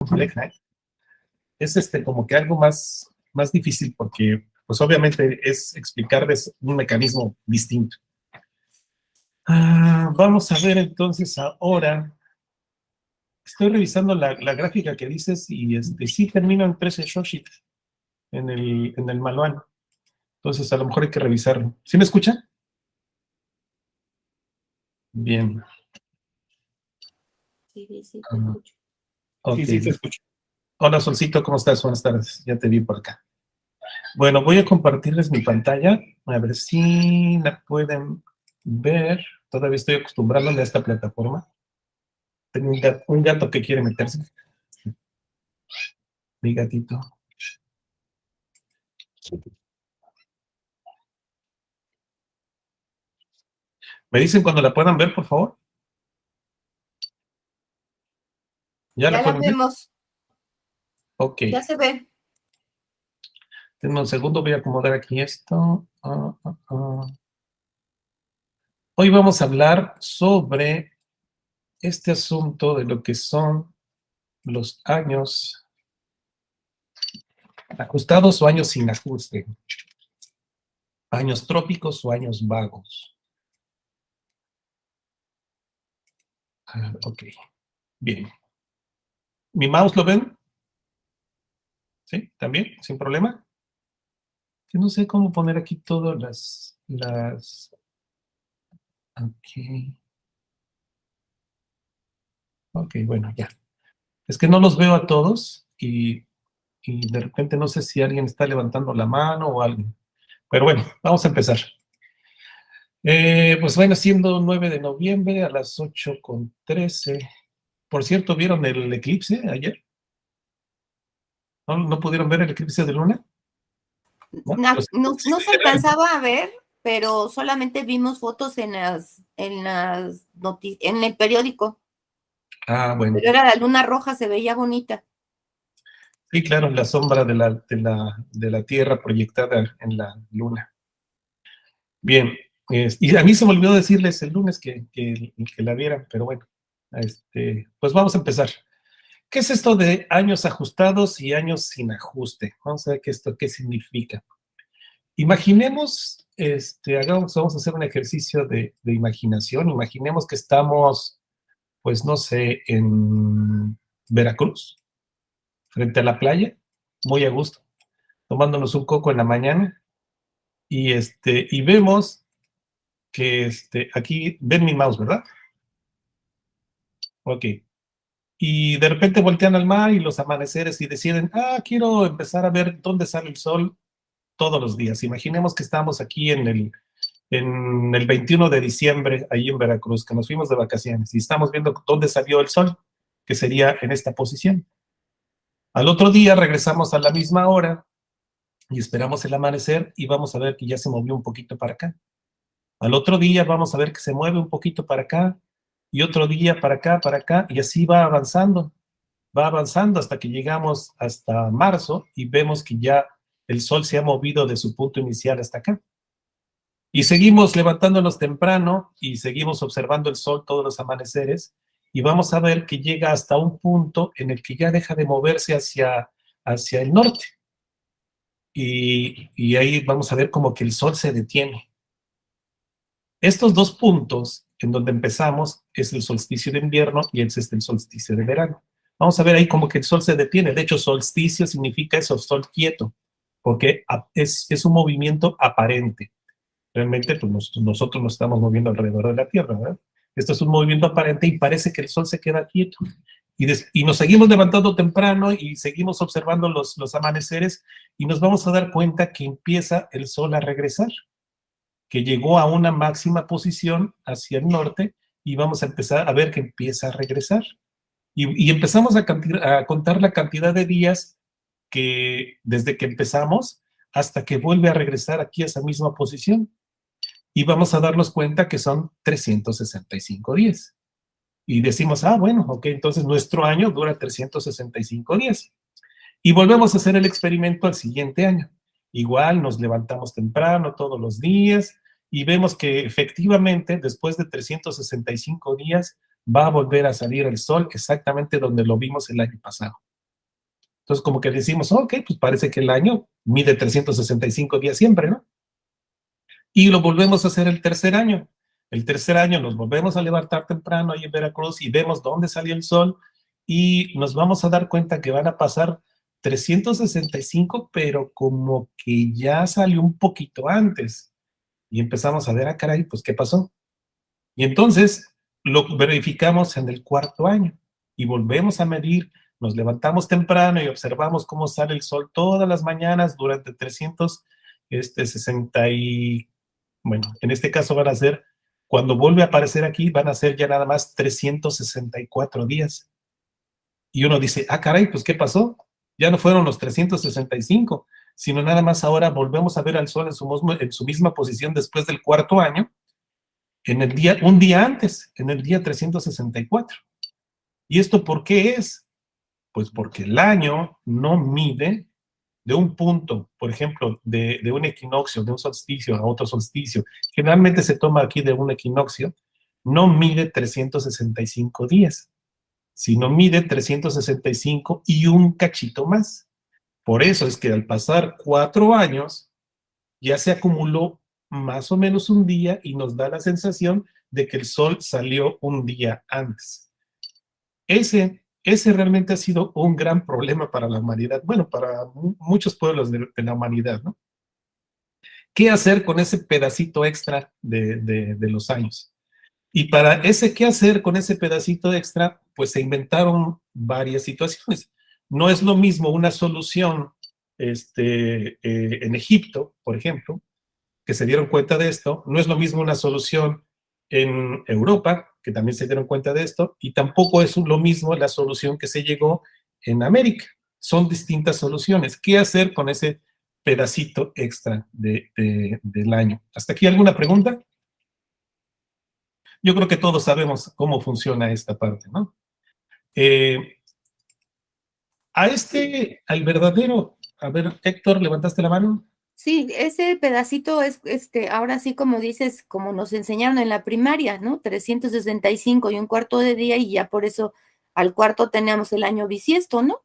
compleja, ¿eh? Es como que algo más difícil porque, pues obviamente es explicarles un mecanismo distinto. Vamos a ver entonces ahora. Estoy revisando la gráfica que dices y sí termina en 13 Shoshi en el manual. Entonces a lo mejor hay que revisarlo. ¿Sí me escuchan? Bien. Sí, sí, te escucho. Okay. Sí, te escucho. Hola, Solcito, ¿cómo estás? Buenas tardes. Ya te vi por acá. Bueno, voy a compartirles mi pantalla. A ver si la pueden ver. Todavía estoy acostumbrándome a esta plataforma. Tengo un gato que quiere meterse. Mi gatito. ¿Me dicen cuando la puedan ver, por favor? ¿Ya la vemos? Ok. Ya se ve. Denme un segundo, voy a acomodar aquí esto. Hoy vamos a hablar sobre este asunto de lo que son los años ajustados o años sin ajuste. Años trópicos o años vagos. Ok, bien. ¿Mi mouse lo ven? ¿Sí? ¿También? ¿Sin problema? Yo no sé cómo poner aquí todas las... Ok. Ok, bueno, ya. Es que no los veo a todos y de repente no sé si alguien está levantando la mano o algo. Pero bueno, vamos a empezar. Pues bueno, siendo 9 de noviembre a las 8:13. Por cierto, ¿vieron el eclipse ayer? ¿No pudieron ver el eclipse de luna? No se alcanzaba a ver, pero solamente vimos fotos en el periódico. Bueno. Pero era la luna roja, se veía bonita. Sí, claro, la sombra de la Tierra proyectada en la luna. Bien, y a mí se me olvidó decirles el lunes que la vieran, pero bueno, pues vamos a empezar. ¿Qué es esto de años ajustados y años sin ajuste? Vamos a ver qué significa. Imaginemos, vamos a hacer un ejercicio de imaginación. Imaginemos que estamos, pues no sé, en Veracruz, frente a la playa, muy a gusto, tomándonos un coco en la mañana, y vemos que aquí ven mi mouse, ¿verdad? Ok. Y de repente voltean al mar y los amaneceres y deciden, quiero empezar a ver dónde sale el sol todos los días. Imaginemos que estamos aquí en el 21 de diciembre, ahí en Veracruz, que nos fuimos de vacaciones y estamos viendo dónde salió el sol, que sería en esta posición. Al otro día regresamos a la misma hora y esperamos el amanecer y vamos a ver que ya se movió un poquito para acá. Al otro día vamos a ver que se mueve un poquito para acá y otro día para acá y así va avanzando hasta que llegamos hasta marzo y vemos que ya el sol se ha movido de su punto inicial hasta acá. Y seguimos levantándonos temprano y seguimos observando el sol todos los amaneceres y vamos a ver que llega hasta un punto en el que ya deja de moverse hacia el norte. Y ahí vamos a ver como que el sol se detiene. Estos dos puntos en donde empezamos es el solsticio de invierno y el solsticio de verano. Vamos a ver ahí como que el sol se detiene. De hecho, solsticio significa eso, sol quieto, porque es un movimiento aparente. Realmente pues nosotros nos estamos moviendo alrededor de la Tierra, ¿verdad? Esto es un movimiento aparente y parece que el sol se queda quieto. Y nos seguimos levantando temprano y seguimos observando los amaneceres y nos vamos a dar cuenta que empieza el sol a regresar, que llegó a una máxima posición hacia el norte y vamos a empezar a ver que empieza a regresar. Y empezamos a contar la cantidad de días que desde que empezamos hasta que vuelve a regresar aquí a esa misma posición. Y vamos a darnos cuenta que son 365 días. Y decimos, bueno, ok, entonces nuestro año dura 365 días. Y volvemos a hacer el experimento al siguiente año. Igual nos levantamos temprano todos los días y vemos que efectivamente después de 365 días va a volver a salir el sol exactamente donde lo vimos el año pasado. Entonces, como que decimos, ok, pues parece que el año mide 365 días siempre, ¿no? Y lo volvemos a hacer el tercer año. El tercer año nos volvemos a levantar temprano ahí en Veracruz y vemos dónde salió el sol y nos vamos a dar cuenta que van a pasar 365, pero como que ya salió un poquito antes. Y empezamos a ver, ah, caray, pues, ¿qué pasó? Y entonces lo verificamos en el cuarto año y volvemos a medir, nos levantamos temprano y observamos cómo sale el sol todas las mañanas durante 360 y, bueno, en este caso van a ser, cuando vuelve a aparecer aquí, van a ser ya nada más 364 días. Y uno dice, ah, caray, pues, ¿qué pasó? Ya no fueron los 365, sino nada más ahora volvemos a ver al sol en su misma posición después del cuarto año, en el día, un día antes, en el día 364. ¿Y esto por qué es? Pues porque el año no mide de un punto, por ejemplo, de un equinoccio, de un solsticio a otro solsticio. Generalmente se toma aquí de un equinoccio, no mide 365 días, sino mide 365 y un cachito más. Por eso es que al pasar 4 años, ya se acumuló más o menos un día y nos da la sensación de que el sol salió un día antes. Ese realmente ha sido un gran problema para la humanidad, bueno, para muchos pueblos de la humanidad, ¿no? ¿Qué hacer con ese pedacito extra de los años? Y para ese qué hacer con ese pedacito extra, pues se inventaron varias situaciones. No es lo mismo una solución en Egipto, por ejemplo, que se dieron cuenta de esto, no es lo mismo una solución en Europa, que también se dieron cuenta de esto, y tampoco es lo mismo la solución que se llegó en América. Son distintas soluciones. ¿Qué hacer con ese pedacito extra del año? ¿Hasta aquí alguna pregunta? Yo creo que todos sabemos cómo funciona esta parte, ¿no? Eh, al verdadero, a ver, Héctor, ¿levantaste la mano? Sí, ese pedacito es, ahora sí, como dices, como nos enseñaron en la primaria, ¿no? 365 y un cuarto de día y ya por eso al cuarto teníamos el año bisiesto, ¿no?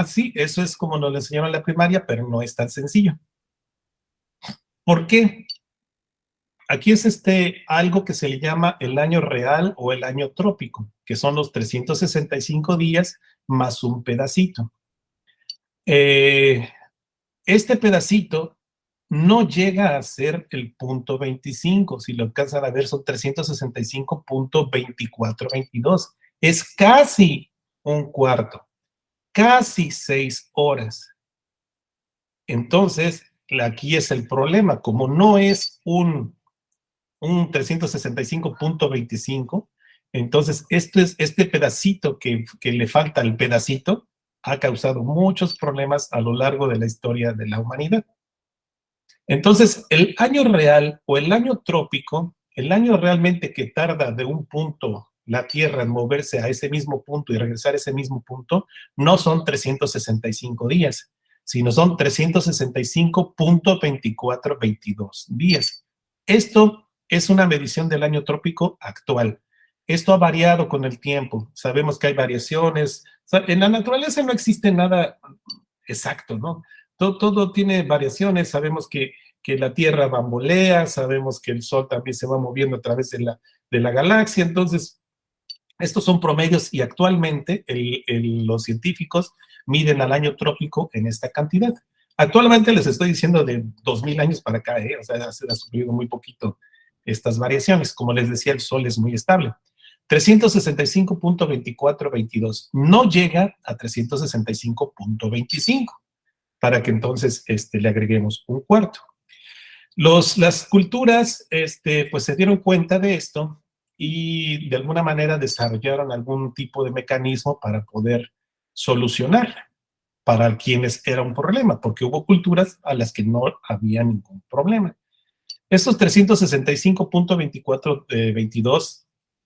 Sí, eso es como nos lo enseñaron en la primaria, pero no es tan sencillo. ¿Por qué? Aquí es algo que se le llama el año real o el año trópico, que son los 365 días más un pedacito. Este pedacito no llega a ser el punto 25, si lo alcanzan a ver son 365.2422. Es casi un cuarto, casi 6 horas. Entonces, aquí es el problema, como no es un 365.25, entonces este pedacito que le falta al pedacito ha causado muchos problemas a lo largo de la historia de la humanidad. Entonces, el año real o el año trópico, el año realmente que tarda de un punto la Tierra en moverse a ese mismo punto y regresar a ese mismo punto, no son 365 días, sino son 365.2422 días. Esto es una medición del año trópico actual. Esto ha variado con el tiempo. Sabemos que hay variaciones. En la naturaleza no existe nada exacto, ¿no? Todo tiene variaciones. Sabemos que la Tierra bambolea, sabemos que el Sol también se va moviendo a través de la galaxia. Entonces, estos son promedios y actualmente los científicos miden al año trópico en esta cantidad. Actualmente les estoy diciendo de 2000 años para acá, o sea, se ha sufrido muy poquito estas variaciones. Como les decía, el Sol es muy estable. 365.2422 no llega a 365.25 para que entonces le agreguemos un cuarto. Las culturas pues se dieron cuenta de esto y de alguna manera desarrollaron algún tipo de mecanismo para poder solucionar para quienes era un problema, porque hubo culturas a las que no había ningún problema. Estos 365.2422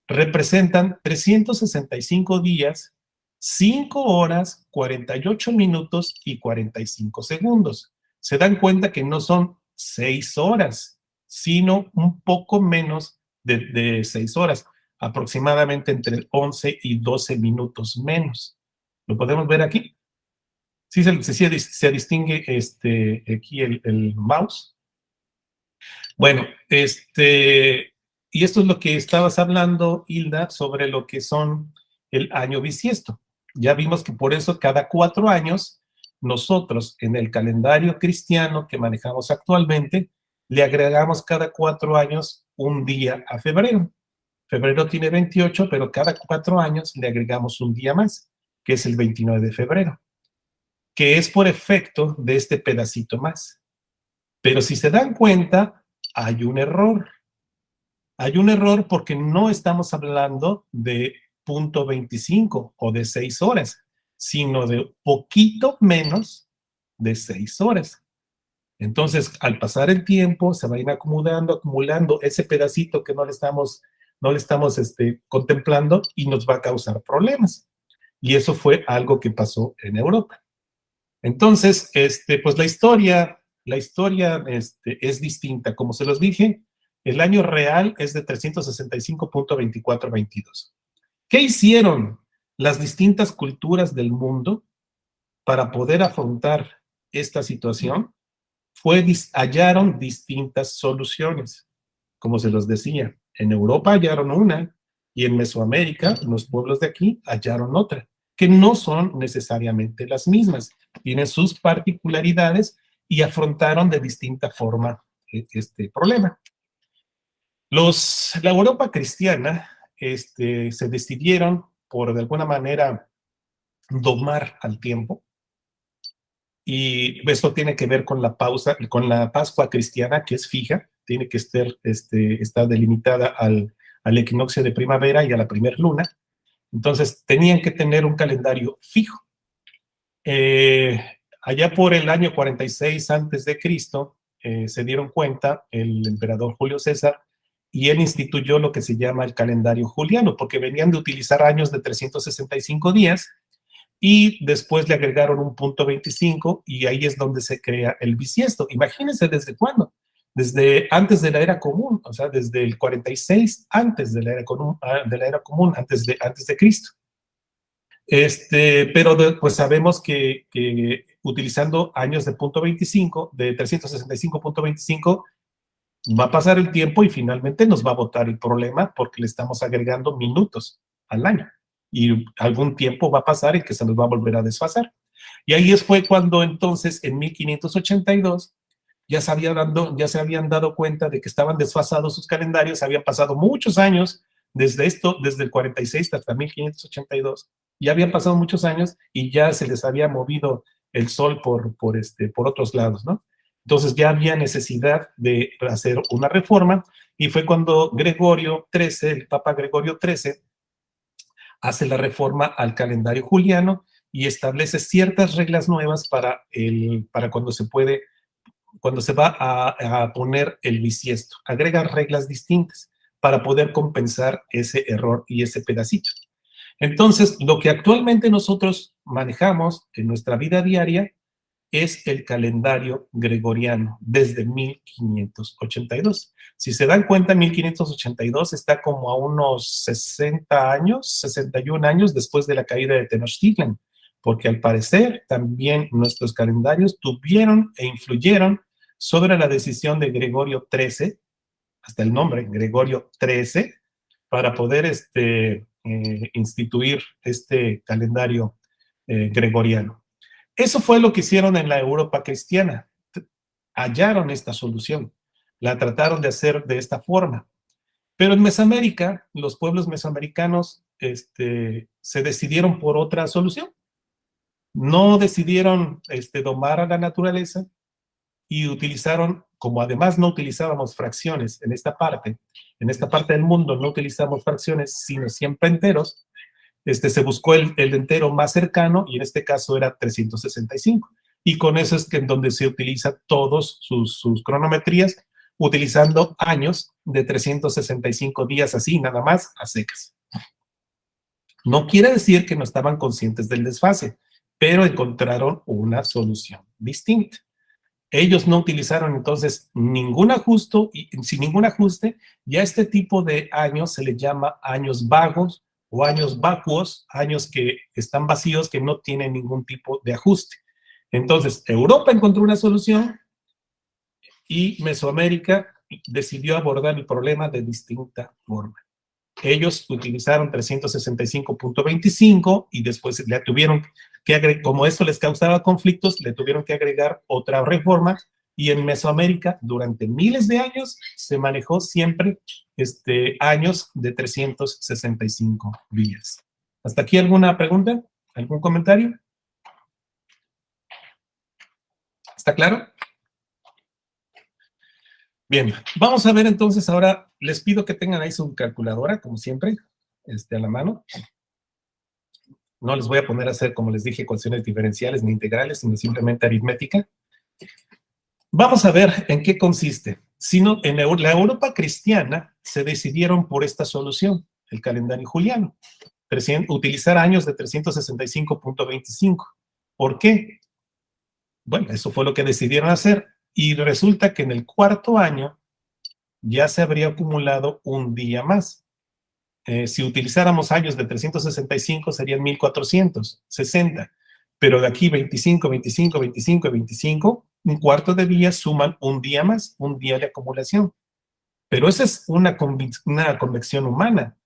representan 365 días, 5 horas, 48 minutos y 45 segundos. Se dan cuenta que no son 6 horas, sino un poco menos de 6 horas, aproximadamente entre 11 y 12 minutos menos. ¿Lo podemos ver aquí? Sí, se distingue aquí el mouse. Bueno, y esto es lo que estabas hablando, Hilda, sobre lo que son el año bisiesto. Ya vimos que por eso cada 4 años, nosotros en el calendario cristiano que manejamos actualmente, le agregamos cada 4 años un día a febrero. Febrero tiene 28, pero cada 4 años le agregamos un día más, que es el 29 de febrero, que es por efecto de este pedacito más. Pero si se dan cuenta, hay un error. Hay un error porque no estamos hablando de punto 25 o de 6 horas, sino de poquito menos de 6 horas. Entonces, al pasar el tiempo, se va a ir acumulando ese pedacito que no le estamos contemplando y nos va a causar problemas. Y eso fue algo que pasó en Europa. Entonces, pues la historia es distinta. Como se los dije, el año real es de 365.2422. ¿Qué hicieron las distintas culturas del mundo para poder afrontar esta situación? Hallaron distintas soluciones. Como se los decía, en Europa hallaron una y en Mesoamérica, los pueblos de aquí, hallaron otra, que no son necesariamente las mismas, tienen sus particularidades y afrontaron de distinta forma este problema. La Europa cristiana se decidieron por de alguna manera domar al tiempo, y esto tiene que ver con la Pascua cristiana, que es fija, tiene que estar delimitada al equinoccio de primavera y a la primera luna. Entonces, tenían que tener un calendario fijo. Allá por el año 46 antes de Cristo, se dieron cuenta el emperador Julio César y él instituyó lo que se llama el calendario juliano, porque venían de utilizar años de 365 días y después le agregaron un punto 25 y ahí es donde se crea el bisiesto. Imagínense desde cuándo. Desde antes de la era común, o sea, desde el 46 antes de la era común, antes de Cristo. Pero pues sabemos que utilizando años de punto 25, de 365.25, va a pasar el tiempo y finalmente nos va a botar el problema porque le estamos agregando minutos al año. Y algún tiempo va a pasar y que se nos va a volver a desfasar. Y ahí fue cuando entonces, en 1582, ya se habían dado cuenta de que estaban desfasados sus calendarios, habían pasado muchos años desde el 46 hasta 1582, ya habían pasado muchos años y ya se les había movido el sol por otros lados, ¿no? Entonces ya había necesidad de hacer una reforma y fue cuando Gregorio XIII, el Papa Gregorio XIII, hace la reforma al calendario juliano y establece ciertas reglas nuevas para cuando se va a poner el bisiesto. Agrega reglas distintas para poder compensar ese error y ese pedacito. Entonces, lo que actualmente nosotros manejamos en nuestra vida diaria es el calendario gregoriano desde 1582. Si se dan cuenta, 1582 está como a unos 60 años, 61 años después de la caída de Tenochtitlan, porque al parecer también nuestros calendarios tuvieron e influyeron sobre la decisión de Gregorio XIII, hasta el nombre, Gregorio XIII, para poder instituir este calendario gregoriano. Eso fue lo que hicieron en la Europa cristiana. Hallaron esta solución, la trataron de hacer de esta forma. Pero en Mesoamérica, los pueblos mesoamericanos se decidieron por otra solución. No decidieron domar a la naturaleza y utilizaron, como además no utilizábamos fracciones en esta parte del mundo no utilizamos fracciones, sino siempre enteros, se buscó el entero más cercano y en este caso era 365. Y con eso es que en donde se utiliza todos sus cronometrías, utilizando años de 365 días así, nada más, a secas. No quiere decir que no estaban conscientes del desfase, pero encontraron una solución distinta. Ellos no utilizaron entonces ningún ajuste y sin ningún ajuste, ya este tipo de años se le llama años vagos o años vacuos, años que están vacíos, que no tienen ningún tipo de ajuste. Entonces, Europa encontró una solución y Mesoamérica decidió abordar el problema de distinta forma. Ellos utilizaron 365.25 y después le tuvieron que agregar, como esto les causaba conflictos, le tuvieron que agregar otra reforma, y en Mesoamérica durante miles de años se manejó siempre años de 365 días. ¿Hasta aquí alguna pregunta? ¿Algún comentario? ¿Está claro? Bien, vamos a ver entonces ahora, les pido que tengan ahí su calculadora, como siempre, a la mano. No les voy a poner a hacer, como les dije, ecuaciones diferenciales ni integrales, sino simplemente aritmética. Vamos a ver en qué consiste. En la Europa cristiana se decidieron por esta solución, el calendario juliano, utilizar años de 365.25. ¿Por qué? Bueno, eso fue lo que decidieron hacer, y resulta que en el cuarto año ya se habría acumulado un día más. Si utilizáramos años de 365 serían 1460, pero de aquí 25, 25, 25 y 25, un cuarto de día suman un día más, un día de acumulación. Pero esa es una convección humana,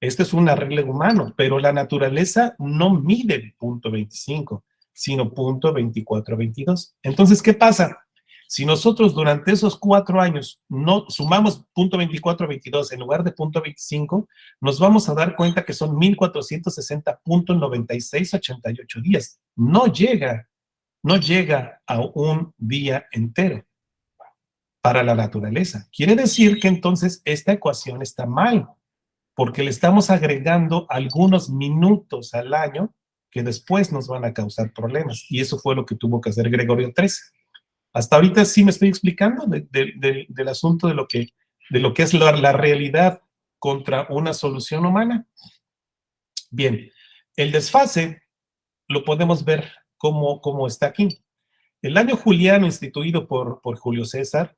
este es un arreglo humano, pero la naturaleza no mide el punto 25, sino punto 24-22. Entonces, ¿qué pasa? Si nosotros durante esos 4 años no sumamos punto 24-22 en lugar de punto 25, nos vamos a dar cuenta que son 1460.9688 días. No llega a un día entero para la naturaleza. Quiere decir que entonces esta ecuación está mal, porque le estamos agregando algunos minutos al año que después nos van a causar problemas. Y eso fue lo que tuvo que hacer Gregorio XIII. Hasta ahorita sí me estoy explicando del asunto de lo que es la realidad contra una solución humana. Bien, el desfase lo podemos ver como está aquí. El año juliano instituido por Julio César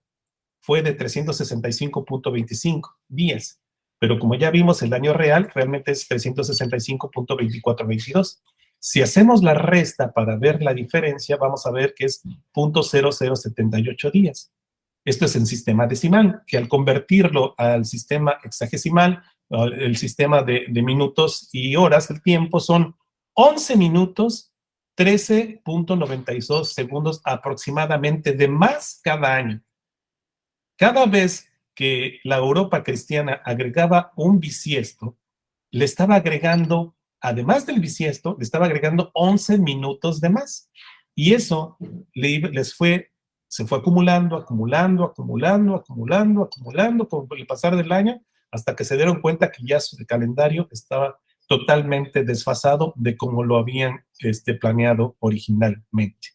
fue de 365.25 días, pero como ya vimos, el año real realmente es 365.2422. Si hacemos la resta para ver la diferencia, vamos a ver que es 0.0078 días. Esto es en sistema decimal, que al convertirlo al sistema hexagesimal, el sistema de minutos y horas, el tiempo son 11 minutos, 13.92 segundos aproximadamente de más cada año. Cada vez que la Europa cristiana agregaba un bisiesto, le estaba agregando, además del bisiesto, le estaba agregando 11 minutos de más. Y eso se fue acumulando con el pasar del año, hasta que se dieron cuenta que ya su calendario estaba totalmente desfasado de como lo habían planeado originalmente.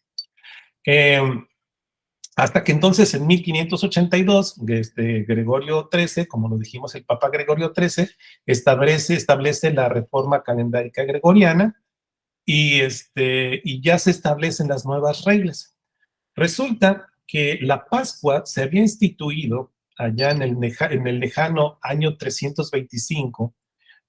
Hasta que entonces en 1582, Gregorio XIII, como lo dijimos, el Papa Gregorio XIII, establece la reforma calendárica gregoriana, y ya se establecen las nuevas reglas. Resulta que la Pascua se había instituido allá en el lejano año 325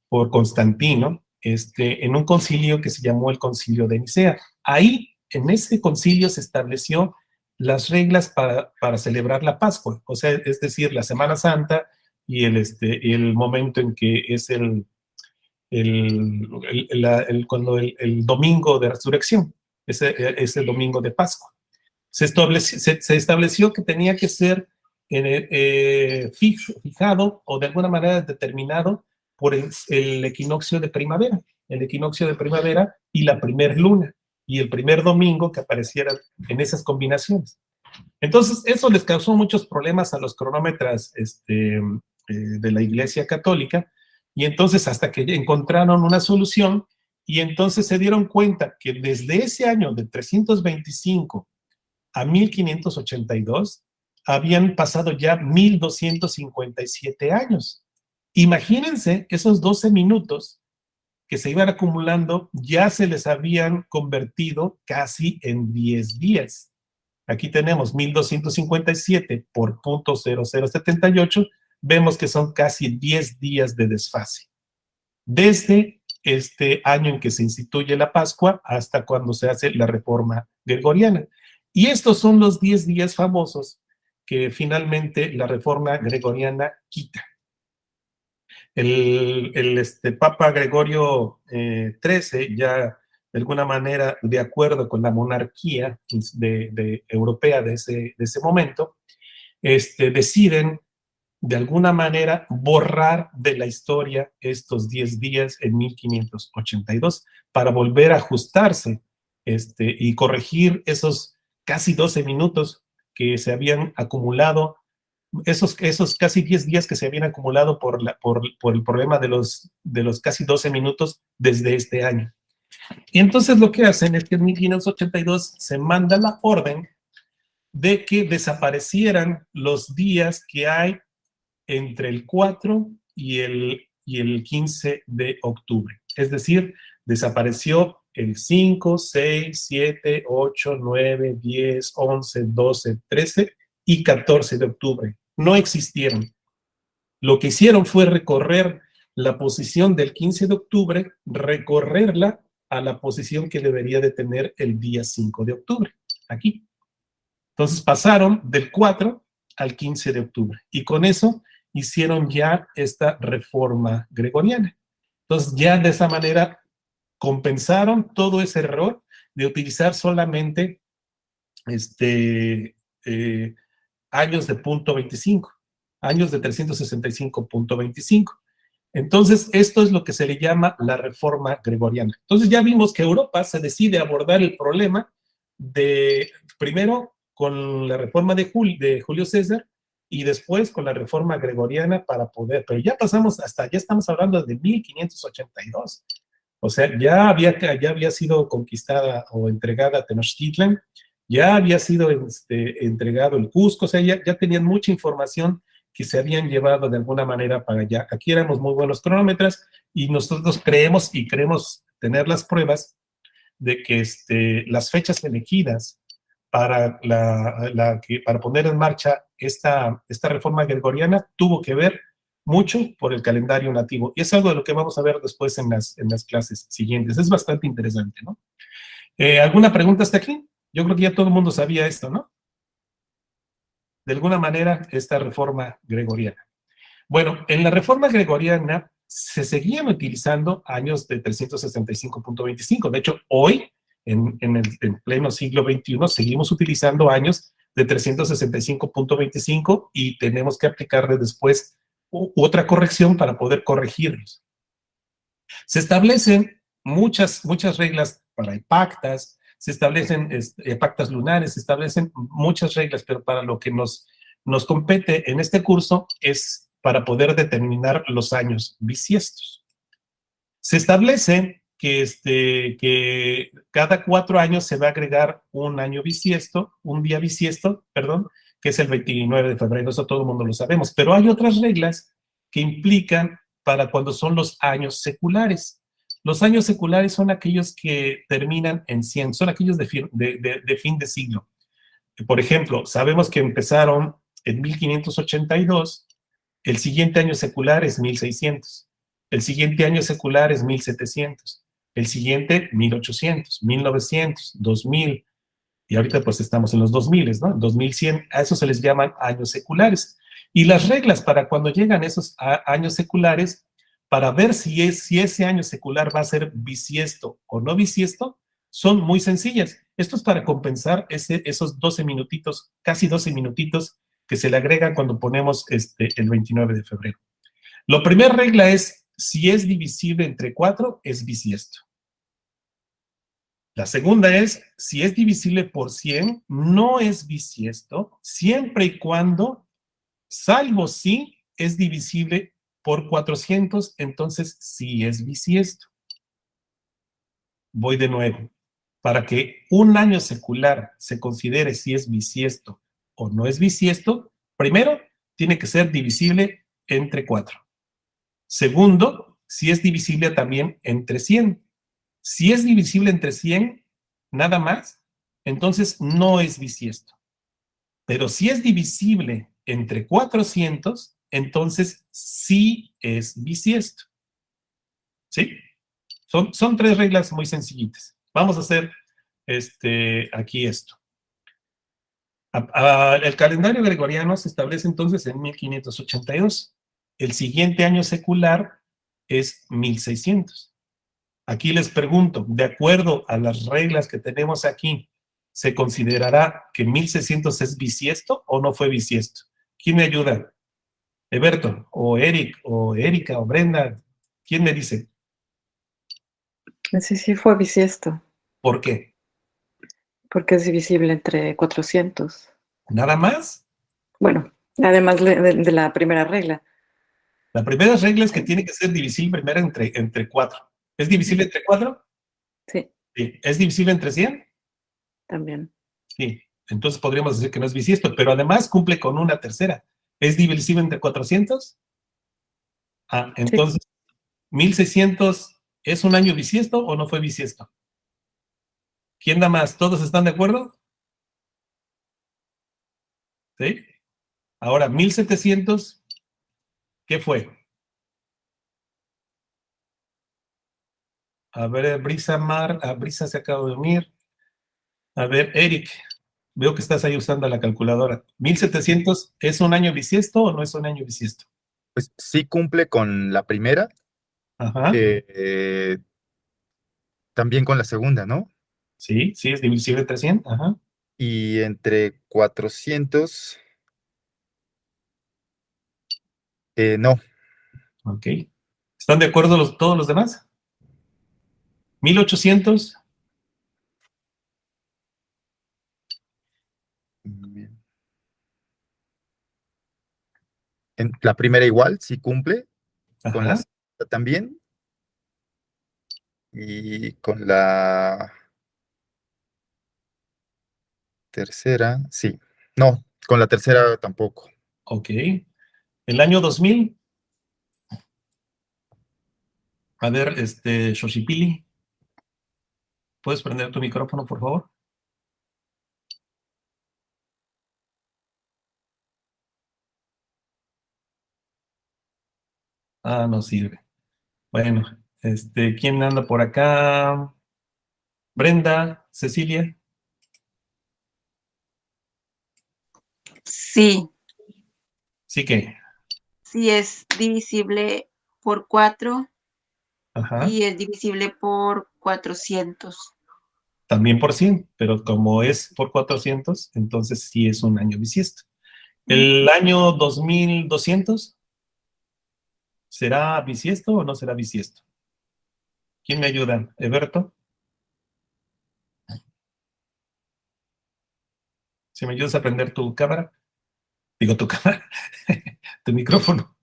por Constantino, en un concilio que se llamó el Concilio de Nicea. Ahí, en ese concilio, se estableció las reglas para celebrar la Pascua, o sea, es decir, la Semana Santa y el momento en que es el domingo de resurrección, ese domingo de Pascua. Se estableció que tenía que ser fijado o de alguna manera determinado por el equinoccio de primavera, y la primer luna, y el primer domingo que apareciera en esas combinaciones. Entonces, eso les causó muchos problemas a los cronómetros de la Iglesia Católica, y entonces hasta que encontraron una solución, y entonces se dieron cuenta que desde ese año de 325 a 1582 habían pasado ya 1257 años. Imagínense esos 12 minutos que se iban acumulando, ya se les habían convertido casi en 10 días. Aquí tenemos 1257 por 0.0078, vemos que son casi 10 días de desfase. desde este año en que se instituye la Pascua hasta cuando se hace la reforma gregoriana. Y estos son los 10 días famosos que finalmente la reforma gregoriana quita. Papa Gregorio XIII, ya de alguna manera de acuerdo con la monarquía europea de ese momento, deciden de alguna manera borrar de la historia estos 10 días en 1582 para volver a ajustarse y corregir esos casi 12 minutos que se habían acumulado, esos casi 10 días que se habían acumulado por el problema de los casi 12 minutos desde este año. Y entonces lo que hacen es que en 1582 se manda la orden de que desaparecieran los días que hay entre el 4 y el 15 de octubre. Es decir, desapareció el 5, 6, 7, 8, 9, 10, 11, 12, 13 y 14 de octubre. No existieron. Lo que hicieron fue recorrer la posición del 15 de octubre, recorrerla a la posición que debería de tener el día 5 de octubre, aquí. Entonces pasaron del 4 al 15 de octubre y con eso hicieron ya esta reforma gregoriana. Entonces ya de esa manera compensaron todo ese error de utilizar solamente años de punto 25, años de 365.25. Entonces, esto es lo que se le llama la reforma gregoriana. Entonces, ya vimos que Europa se decide abordar el problema primero con la reforma de Julio César y después con la reforma gregoriana para poder, pero ya pasamos ya estamos hablando de 1582. O sea, ya había sido conquistada o entregada Tenochtitlan, ya había sido entregado el Cusco, o sea, ya tenían mucha información que se habían llevado de alguna manera para allá. Aquí éramos muy buenos cronómetras y nosotros creemos y queremos tener las pruebas de que las fechas elegidas para poner en marcha esta reforma gregoriana tuvo que ver mucho por el calendario nativo. Y es algo de lo que vamos a ver después en las clases siguientes. Es bastante interesante, ¿no? ¿Alguna pregunta hasta aquí? Yo creo que ya todo el mundo sabía esto, ¿no? De alguna manera, esta reforma gregoriana. Bueno, en la reforma gregoriana se seguían utilizando años de 365.25. De hecho, hoy, en pleno siglo XXI, seguimos utilizando años de 365.25 y tenemos que aplicarle después otra corrección para poder corregirlos. Se establecen muchas reglas para pactas, se establecen pactas lunares, se establecen muchas reglas, pero para lo que nos compete en este curso es para poder determinar los años bisiestos. Se establece que cada 4 años se va a agregar un año bisiesto, un día bisiesto, perdón, que es el 29 de febrero, eso todo el mundo lo sabemos, pero hay otras reglas que implican para cuando son los años seculares. Los años seculares son aquellos que terminan en 100, son aquellos de fin de siglo. Por ejemplo, sabemos que empezaron en 1582, el siguiente año secular es 1600, el siguiente año secular es 1700, el siguiente 1800, 1900, 2000, y ahorita pues estamos en los 2000, ¿no? 2100, a eso se les llaman años seculares. Y las reglas para cuando llegan esos años seculares, para ver si ese año secular va a ser bisiesto o no bisiesto, son muy sencillas. Esto es para compensar esos 12 minutitos, casi 12 minutitos que se le agregan cuando ponemos el 29 de febrero. La primera regla es, si es divisible entre 4, es bisiesto. La segunda es, si es divisible por 100, no es bisiesto, siempre y cuando, salvo si es divisible por 400, entonces sí es bisiesto. Voy de nuevo. Para que un año secular se considere si es bisiesto o no es bisiesto, primero, tiene que ser divisible entre 4. Segundo, si es divisible también entre 100. Si es divisible entre 100, nada más, entonces no es bisiesto. Pero si es divisible entre 400, entonces sí es bisiesto. ¿Sí? Son tres reglas muy sencillitas. Vamos a hacer aquí esto. El calendario gregoriano se establece entonces en 1582. El siguiente año secular es 1600. Aquí les pregunto, de acuerdo a las reglas que tenemos aquí, ¿se considerará que 1600 es bisiesto o no fue bisiesto? ¿Quién me ayuda? Eberto, o Eric, o Erika, o Brenda. ¿Quién me dice? Sí, sí fue bisiesto, ¿Por qué? porque es divisible entre 400. ¿Nada más? Bueno, además de la primera regla. La primera regla es que tiene que ser divisible primero entre 4. ¿Es divisible entre 4? Sí, Sí. ¿Es divisible entre 100? también. Sí. Entonces podríamos decir que no es bisiesto, pero además cumple con una tercera. ¿Es divisible entre 400? Ah, Sí, entonces, 1600 ¿es un año bisiesto o no fue bisiesto? ¿Quién da más? ¿Todos están de acuerdo? ¿Sí? Ahora, 1700, ¿qué fue? A ver, Brisa se acaba de unir. A ver, Eric, veo que estás ahí usando la calculadora. ¿1700 es un año bisiesto o no es un año bisiesto? Pues sí cumple con la primera, Ajá. también con la segunda, ¿no? Sí, sí, es divisible entre 100. Ajá. Y entre 400, no. Ok. ¿Están de acuerdo todos los demás? 1800. En la primera igual, sí cumple, con la Ajá. segunda también, y con la tercera, sí. No, con la tercera tampoco. Ok. El año 2000. A ver, Xochipilli, ¿puedes prender tu micrófono, por favor? Ah, no sirve. Bueno, ¿quién anda por acá? Brenda, Cecilia. Sí, Sí que. sí es divisible por 4 Ajá. y es divisible por 400. También por 100, pero como es por 400, entonces sí es un año bisiesto. ¿El año 2200 será bisiesto o no será bisiesto? ¿Quién me ayuda? ¿Eberto? Si me ayudas a prender tu cámara. Digo, tu cámara. Tu micrófono.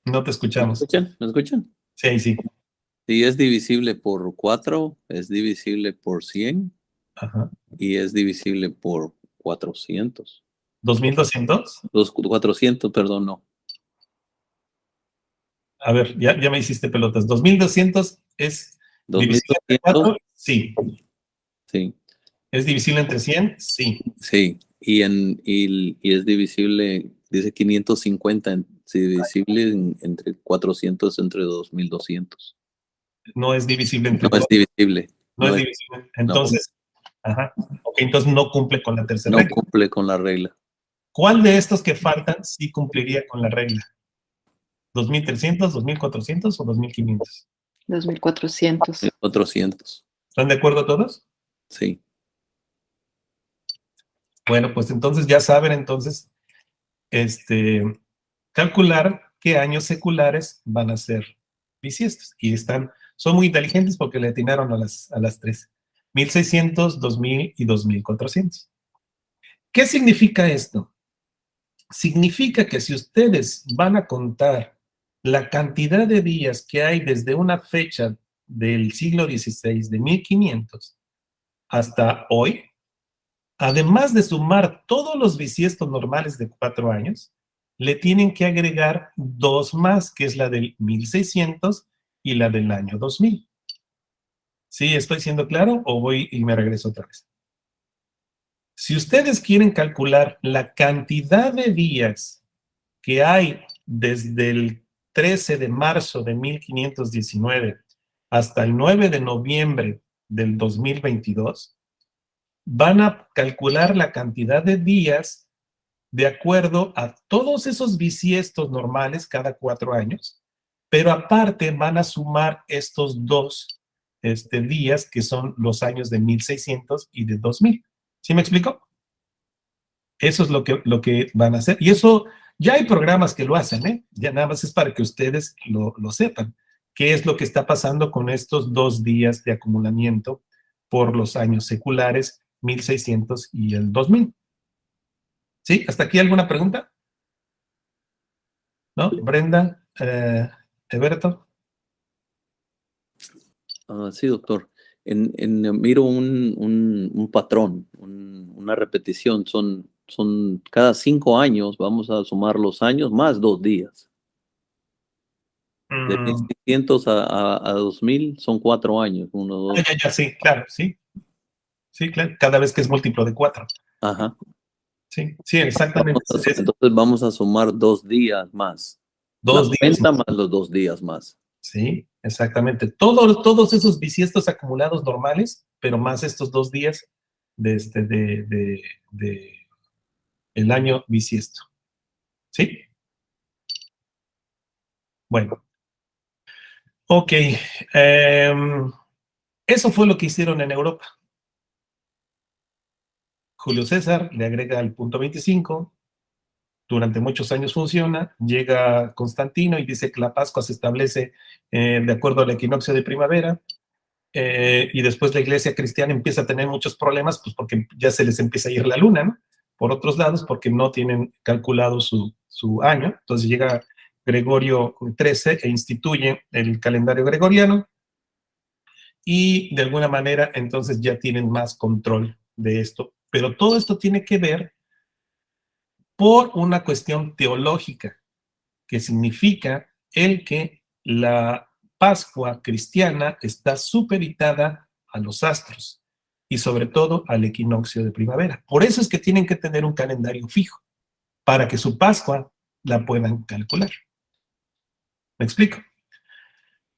No te ¿Me escuchamos. escuchan? ¿Me escuchan? Sí, sí. Si es divisible por 4, es divisible por 100 Ajá. y es divisible por 400. ¿2200? Los 400, perdón, no. A ver, ya me hiciste pelotas. ¿2200 es divisible entre 2200, 4? Sí. sí, ¿Es divisible entre 100? Sí. sí. Y es divisible, dice 550, sí, divisible entre 400 entre 2200. No es divisible No entre es 4. divisible. No es No, divisible. Entonces, ajá. Ok, entonces no cumple con la tercera no regla. cumple con la regla. ¿Cuál de estos que faltan sí cumpliría con la regla? ¿2300, 2400 o 2500? 2400. 400, ¿Están de acuerdo todos? sí. Bueno, pues entonces ya saben, entonces, calcular qué años seculares van a ser bisiestos. Y son muy inteligentes porque le atinaron a las tres. 1600, 2000 y 2400. ¿Qué significa esto? Significa que si ustedes van a contar la cantidad de días que hay desde una fecha del siglo XVI, de 1500, hasta hoy, además de sumar todos los bisiestos normales de 4 años, le tienen que agregar 2 más, que es la del 1600 y la del año 2000. ¿Sí estoy siendo claro o voy y me regreso otra vez? Si ustedes quieren calcular la cantidad de días que hay desde el 13 de marzo de 1519 hasta el 9 de noviembre del 2022, van a calcular la cantidad de días de acuerdo a todos esos bisiestos normales cada 4 años, pero aparte van a sumar estos dos días que son los años de 1600 y de 2000. ¿Sí me explico? Eso es lo que van a hacer. Y eso, ya hay programas que lo hacen, ¿eh? Ya nada más es para que ustedes lo sepan. ¿Qué es lo que está pasando con estos 2 días de acumulamiento por los años seculares, 1600 y el 2000? ¿Sí? ¿Hasta aquí alguna pregunta? ¿No? Brenda, Eberto. Sí, doctor. Miro un patrón, una repetición. Son cada 5 años, vamos a sumar los años más 2 días. De 1600 a 2000 son 4 años. 1, 2. Ya, sí, claro, sí. Sí, claro, cada vez que es múltiplo de 4. Ajá. Sí, exactamente. Entonces vamos a sumar 2 días más. 2 días más los 2 días más. Sí, exactamente. Todos esos bisiestos acumulados normales, pero más estos 2 días de el año bisiesto. ¿Sí? Bueno. Ok. Eso fue lo que hicieron en Europa. Julio César le agrega el punto 25. Durante muchos años funciona. Llega Constantino y dice que la Pascua se establece de acuerdo al equinoccio de primavera. Y después la iglesia cristiana empieza a tener muchos problemas, pues porque ya se les empieza a ir la luna, ¿no? Por otros lados, porque no tienen calculado su año. Entonces llega Gregorio XIII e instituye el calendario gregoriano y de alguna manera entonces ya tienen más control de esto. Pero todo esto tiene que ver por una cuestión teológica, que significa el que la Pascua cristiana está supeditada a los astros y sobre todo al equinoccio de primavera. Por eso es que tienen que tener un calendario fijo para que su Pascua la puedan calcular. ¿Me explico?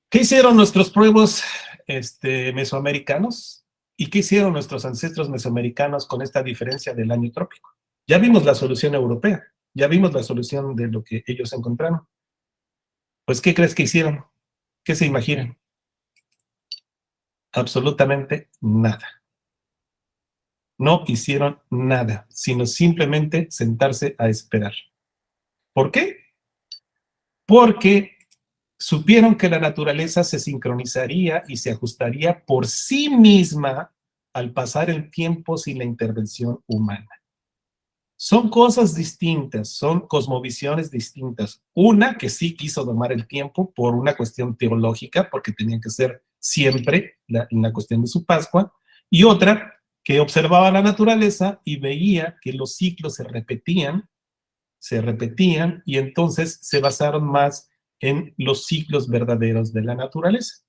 ¿Qué hicieron nuestros pueblos mesoamericanos? ¿Y qué hicieron nuestros ancestros mesoamericanos con esta diferencia del año trópico? Ya vimos la solución europea, ya vimos la solución de lo que ellos encontraron. Pues, ¿qué crees que hicieron? ¿Qué se imaginan? Absolutamente nada. No hicieron nada, sino simplemente sentarse a esperar. ¿Por qué? Porque supieron que la naturaleza se sincronizaría y se ajustaría por sí misma al pasar el tiempo sin la intervención humana. Son cosas distintas, son cosmovisiones distintas. Una que sí quiso domar el tiempo por una cuestión teológica, porque tenían que ser siempre la cuestión de su Pascua, y otra que observaba la naturaleza y veía que los ciclos se repetían, y entonces se basaron más en los ciclos verdaderos de la naturaleza.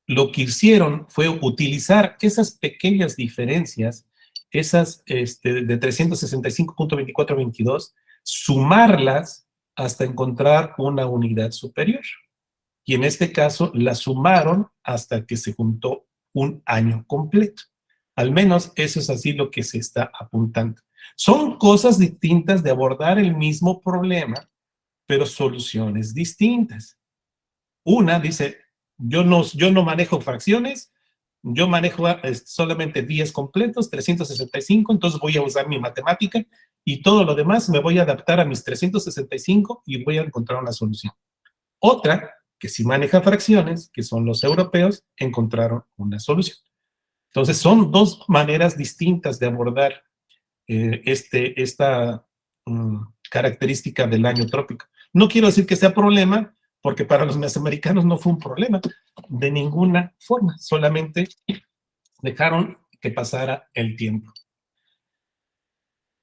Lo que hicieron fue utilizar esas pequeñas diferencias, esas de 365.2422, sumarlas hasta encontrar una unidad superior. Y en este caso la sumaron hasta que se juntó un año completo. Al menos eso es así lo que se está apuntando. Son cosas distintas de abordar el mismo problema, pero soluciones distintas. Una dice, yo no manejo fracciones, yo manejo solamente días completos, 365, entonces voy a usar mi matemática y todo lo demás me voy a adaptar a mis 365 y voy a encontrar una solución. Otra, que sí maneja fracciones, que son los europeos, encontraron una solución. Entonces son 2 maneras distintas de abordar esta característica del año trópico. No quiero decir que sea problema, porque para los mesoamericanos no fue un problema de ninguna forma, solamente dejaron que pasara el tiempo.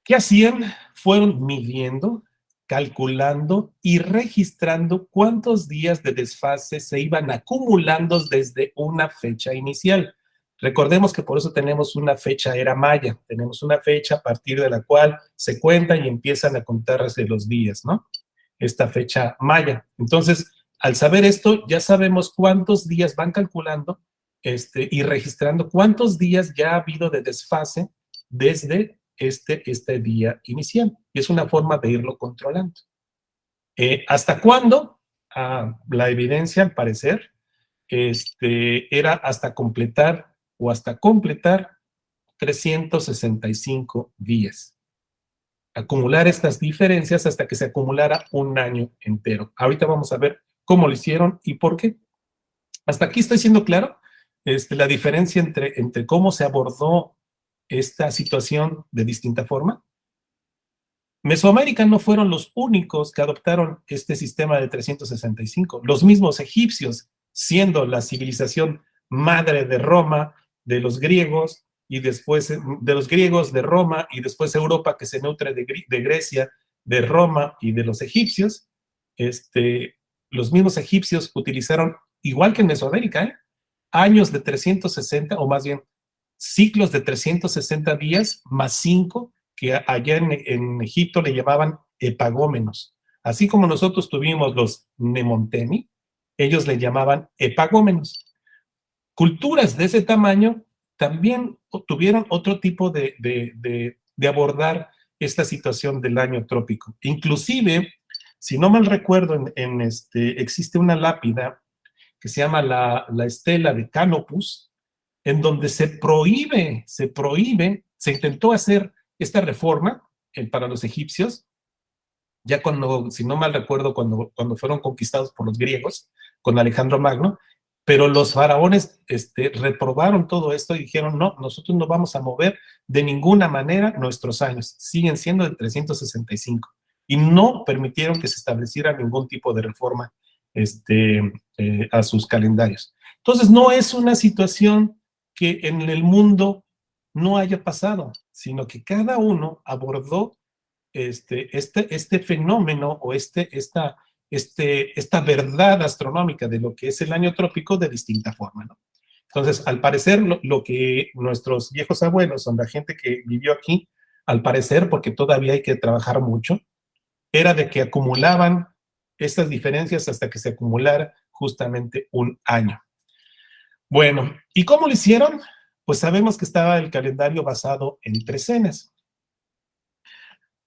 ¿Qué hacían? Fueron midiendo, calculando y registrando cuántos días de desfase se iban acumulando desde una fecha inicial. Recordemos que por eso tenemos una fecha era maya, tenemos una fecha a partir de la cual se cuenta y empiezan a contarse los días, ¿no? Esta fecha maya. Entonces, al saber esto, ya sabemos cuántos días van calculando y registrando cuántos días ya ha habido de desfase desde este día inicial. Y es una forma de irlo controlando. ¿Hasta cuándo? La evidencia, al parecer, era hasta completar 365 días. Acumular estas diferencias hasta que se acumulara un año entero. Ahorita vamos a ver cómo lo hicieron y por qué. Hasta aquí estoy siendo claro, la diferencia entre cómo se abordó esta situación de distinta forma. Mesoamérica no fueron los únicos que adoptaron este sistema de 365. Los mismos egipcios, siendo la civilización madre de Roma, de los griegos, y después de los griegos, de Roma, y después Europa, que se nutre de Grecia, de Roma y de los egipcios, los mismos egipcios utilizaron, igual que en Mesoamérica, años de 360, o más bien ciclos de 360 días más 5, que allá en Egipto le llamaban epagómenos. Así como nosotros tuvimos los Nemonteni, ellos le llamaban epagómenos. Culturas de ese tamaño también tuvieron otro tipo de abordar esta situación del año trópico. Inclusive, si no mal recuerdo, existe una lápida que se llama la estela de Canopus, en donde se intentó hacer esta reforma para los egipcios, ya cuando, si no mal recuerdo, cuando fueron conquistados por los griegos, con Alejandro Magno, pero los faraones reprobaron todo esto y dijeron, no, nosotros no vamos a mover de ninguna manera nuestros años, siguen siendo de 365, y no permitieron que se estableciera ningún tipo de reforma a sus calendarios. Entonces, no es una situación que en el mundo no haya pasado, sino que cada uno abordó este fenómeno o esta verdad astronómica de lo que es el año trópico de distinta forma, ¿no? Entonces, al parecer, lo que nuestros viejos abuelos, son la gente que vivió aquí, al parecer, porque todavía hay que trabajar mucho, era de que acumulaban estas diferencias hasta que se acumulara justamente un año. Bueno, ¿y cómo lo hicieron? Pues sabemos que estaba el calendario basado en trecenas.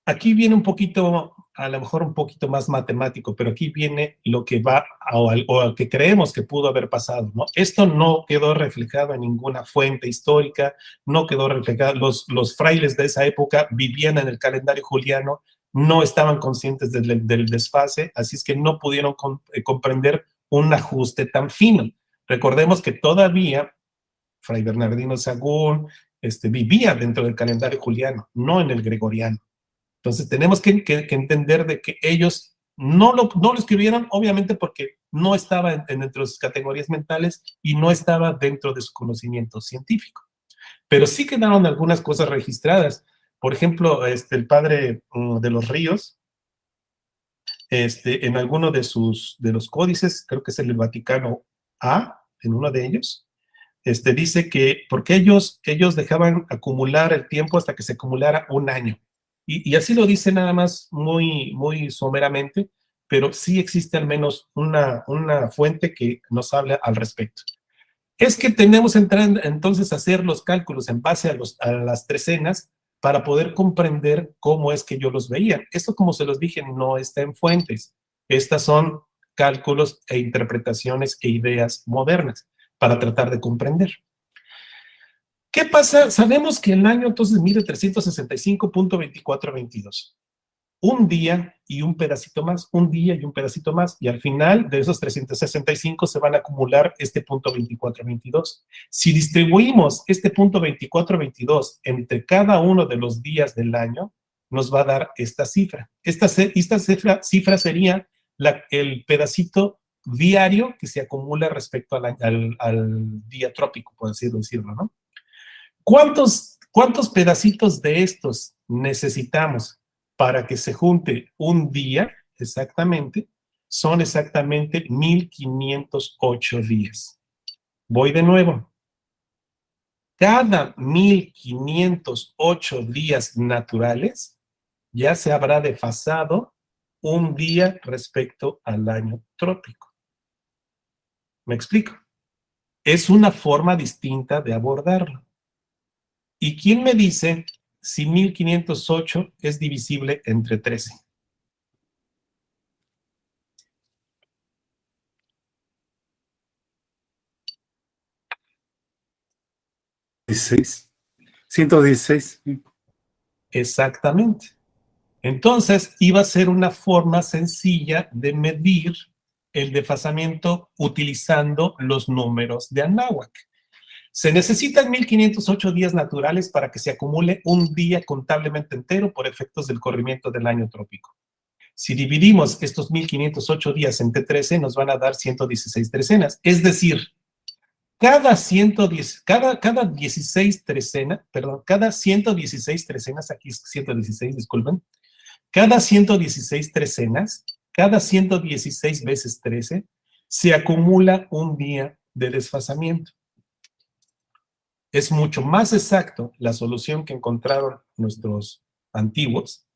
Aquí viene un poquito, a lo mejor un poquito más matemático, pero aquí viene lo que va o lo que creemos que pudo haber pasado, ¿no? Esto no quedó reflejado en ninguna fuente histórica, no quedó reflejado, los frailes de esa época vivían en el calendario juliano, no estaban conscientes del desfase, así es que no pudieron comprender un ajuste tan fino. Recordemos que todavía Fray Bernardino Sahagún vivía dentro del calendario juliano, no en el gregoriano. Entonces tenemos que entender de que ellos no lo escribieron, obviamente porque no estaba dentro de sus categorías mentales y no estaba dentro de su conocimiento científico. Pero sí quedaron algunas cosas registradas. Por ejemplo, el padre de los Ríos, en alguno de los códices, creo que es el Vaticano A, en uno de ellos, dice que porque ellos dejaban acumular el tiempo hasta que se acumulara un año. Y así lo dice nada más muy, muy someramente, pero sí existe al menos una fuente que nos habla al respecto. Es que tenemos que entrar entonces a hacer los cálculos en base a las trecenas para poder comprender cómo es que yo los veía. Esto, como se los dije, no está en fuentes. Estas son cálculos e interpretaciones e ideas modernas para tratar de comprender. ¿Qué pasa? Sabemos que el año entonces mide 365.2422. Un día y un pedacito más, un día y un pedacito más, y al final de esos 365 se van a acumular este punto 2422. Si distribuimos este punto 2422 entre cada uno de los días del año, nos va a dar esta cifra. Esta cifra sería el pedacito diario que se acumula respecto al día trópico, por así decirlo, ¿no? ¿Cuántos pedacitos de estos necesitamos para que se junte un día exactamente? Son exactamente 1508 días. Voy de nuevo. cada 1508 días naturales ya se habrá desfasado un día respecto al año trópico. ¿Me explico? Es una forma distinta de abordarlo. ¿Y quién me dice si 1508 es divisible entre 13? ¿16? 116. Exactamente. Entonces, iba a ser una forma sencilla de medir el desfasamiento utilizando los números de Anáhuac. Se necesitan 1508 días naturales para que se acumule un día contablemente entero por efectos del corrimiento del año trópico. Si dividimos estos 1508 días entre 13, nos van a dar 116 trecenas. Es decir, cada 116 trecenas, aquí es 116, disculpen, cada 116 trecenas, cada 116 veces 13, se acumula un día de desfasamiento. Es mucho más exacto la solución que encontraron nuestros antiguos,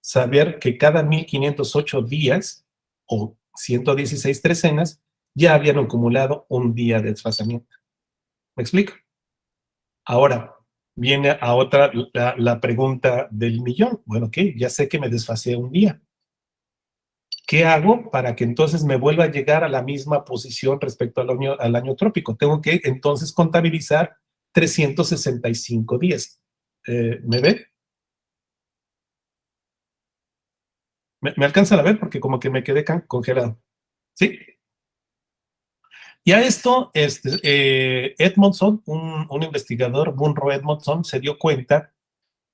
saber que cada 1508 días o 116 trecenas ya habían acumulado un día de desfasamiento. ¿Me explico? Ahora, viene a otra, la pregunta del millón. Bueno, ok, ya sé que me desfasé un día. ¿Qué hago para que entonces me vuelva a llegar a la misma posición respecto al año trópico? Tengo que entonces contabilizar 365 días. ¿Me ve? ¿Me alcanzan a ver? Porque como que me quedé congelado. ¿Sí? Y a esto, Edmondson, un investigador, Munro Edmondson, se dio cuenta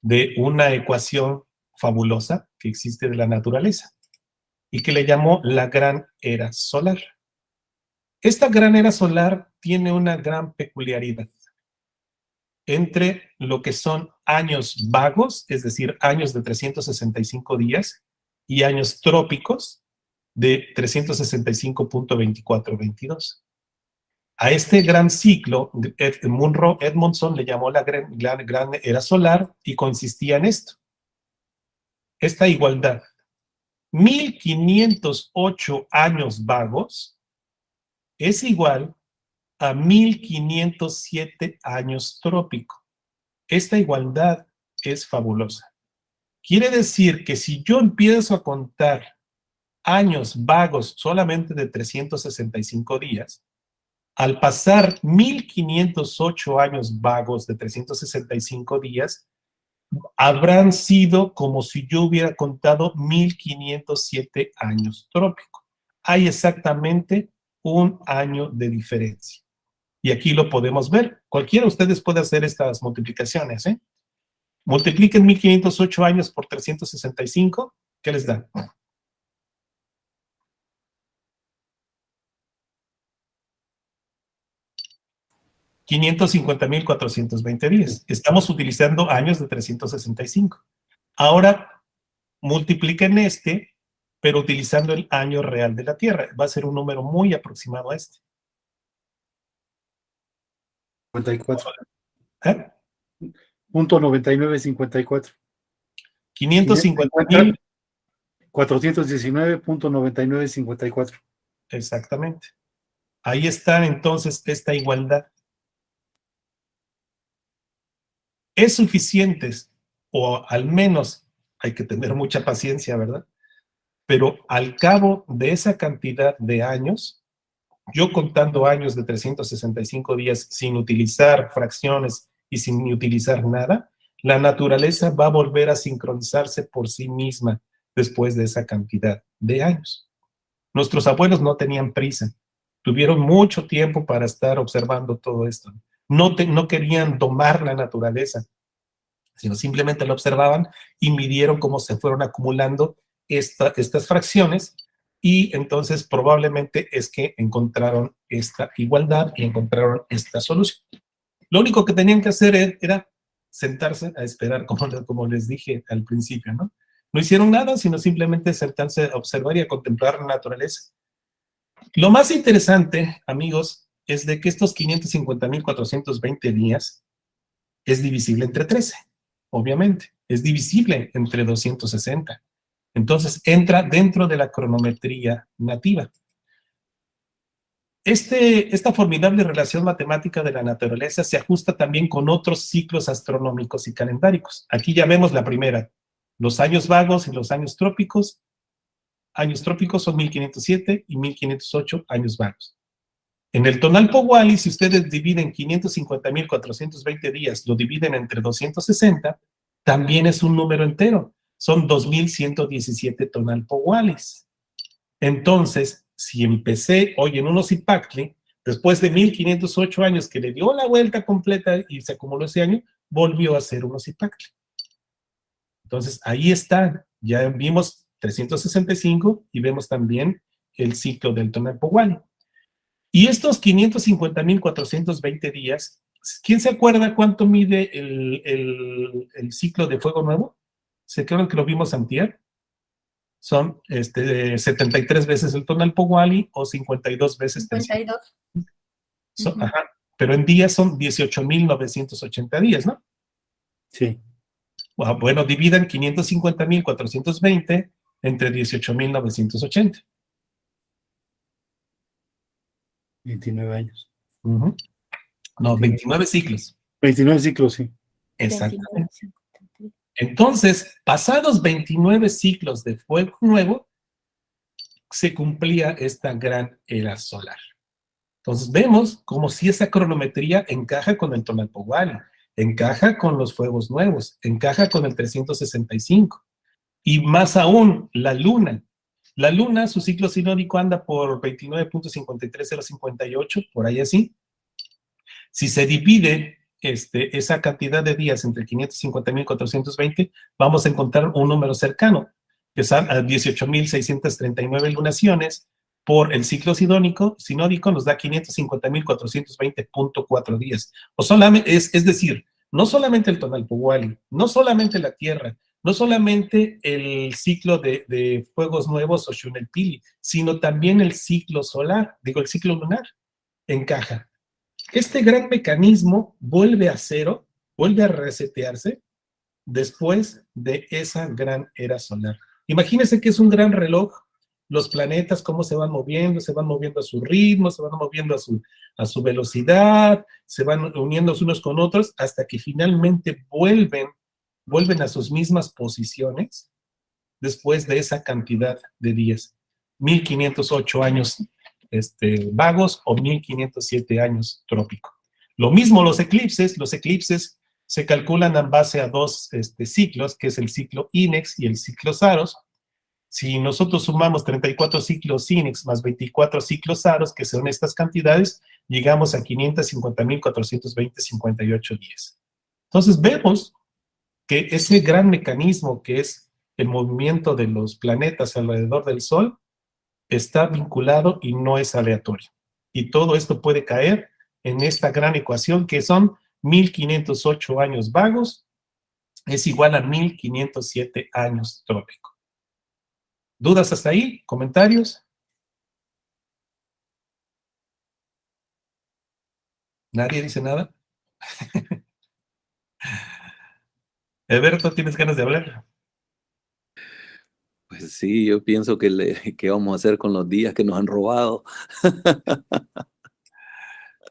de una ecuación fabulosa que existe de la naturaleza y que le llamó la gran era solar. Esta gran era solar tiene una gran peculiaridad entre lo que son años vagos, es decir, años de 365 días, y años trópicos de 365.2422. A este gran ciclo, Munro Edmondson le llamó la gran era solar y consistía en esto. Esta igualdad. 1508 años vagos es igual a 1507 años trópico. Esta igualdad es fabulosa. Quiere decir que si yo empiezo a contar años vagos solamente de 365 días, al pasar 1508 años vagos de 365 días, habrán sido como si yo hubiera contado 1507 años trópico. Hay exactamente un año de diferencia. Y aquí lo podemos ver. Cualquiera de ustedes puede hacer estas multiplicaciones, ¿eh? Multipliquen 1508 años por 365, ¿qué les da? 550.420 días. Estamos utilizando años de 365. Ahora, multipliquen pero utilizando el año real de la Tierra. Va a ser un número muy aproximado a este. 54. ¿Eh? Punto 9954. 550.000. 419.9954. Exactamente. Ahí está entonces esta igualdad. Es suficiente, o al menos hay que tener mucha paciencia, ¿verdad? Pero al cabo de esa cantidad de años, yo contando años de 365 días sin utilizar fracciones y sin utilizar nada, la naturaleza va a volver a sincronizarse por sí misma después de esa cantidad de años. Nuestros abuelos no tenían prisa, tuvieron mucho tiempo para estar observando todo esto. No querían domar la naturaleza, sino simplemente la observaban y midieron cómo se fueron acumulando estas fracciones, y entonces probablemente es que encontraron esta igualdad y encontraron esta solución. Lo único que tenían que hacer era sentarse a esperar, como les dije al principio, ¿no? No hicieron nada, sino simplemente sentarse a observar y a contemplar la naturaleza. Lo más interesante, amigos, es de que estos 550.420 días es divisible entre 13, obviamente. Es divisible entre 260. Entonces entra dentro de la cronometría nativa. Esta formidable relación matemática de la naturaleza se ajusta también con otros ciclos astronómicos y calendáricos. Aquí ya vemos la primera, los años vagos y los años trópicos. Años trópicos son 1507 y 1508 años vagos. En el Tonalpohualli, si ustedes dividen 550.420 días, lo dividen entre 260, también es un número entero. Son 2.117 Tonalpohuallis. Entonces, si empecé hoy en un Ocipactli, después de 1508 años que le dio la vuelta completa y se acumuló ese año, volvió a ser un Ocipactli. Entonces, ahí está. Ya vimos 365 y vemos también el ciclo del Tonalpohualli. Y estos 550.420 días, ¿quién se acuerda cuánto mide el ciclo de fuego nuevo? ¿Se acuerdan que lo vimos antier? Son 73 veces el Tonalpohualli o 52 veces 52. Ajá, pero en días son 18.980 días, ¿no? Sí. Bueno, dividan 550.420 entre 18.980. 29 años. No, 29 ciclos. 29 ciclos, sí. Exactamente. Entonces, pasados 29 ciclos de fuego nuevo, se cumplía esta gran era solar. Entonces, vemos como si esa cronometría encaja con el Tonalpohualli, encaja con los fuegos nuevos, encaja con el 365. Y más aún, la luna. La luna, su ciclo sinódico anda por 29.53058, por ahí así. Si se divide esa cantidad de días entre 550.420, vamos a encontrar un número cercano, que son a 18.639 lunaciones por el ciclo sinódico nos da 550.420.4 días. O solamente, es decir, no solamente el Tonalpohualli, no solamente la Tierra, no solamente el ciclo de fuegos nuevos o Xunelpili, sino también el ciclo solar, el ciclo lunar, encaja. Este gran mecanismo vuelve a cero, vuelve a resetearse después de esa gran era solar. Imagínense que es un gran reloj, los planetas cómo se van moviendo a su ritmo, se van moviendo a su velocidad, se van uniendo unos con otros hasta que finalmente vuelven a sus mismas posiciones después de esa cantidad de días. 1508 años vagos o 1507 años trópico. Lo mismo los eclipses se calculan en base a dos ciclos, que es el ciclo INEX y el ciclo Saros. Si nosotros sumamos 34 ciclos INEX más 24 ciclos Saros, que son estas cantidades, llegamos a 550.420.58 días. Entonces vemos que ese gran mecanismo que es el movimiento de los planetas alrededor del Sol está vinculado y no es aleatorio. Y todo esto puede caer en esta gran ecuación que son 1508 años vagos es igual a 1507 años trópico. ¿Dudas hasta ahí? ¿Comentarios? ¿Nadie dice nada? Alberto, ¿tienes ganas de hablar? Pues sí, yo pienso que ¿qué vamos a hacer con los días que nos han robado?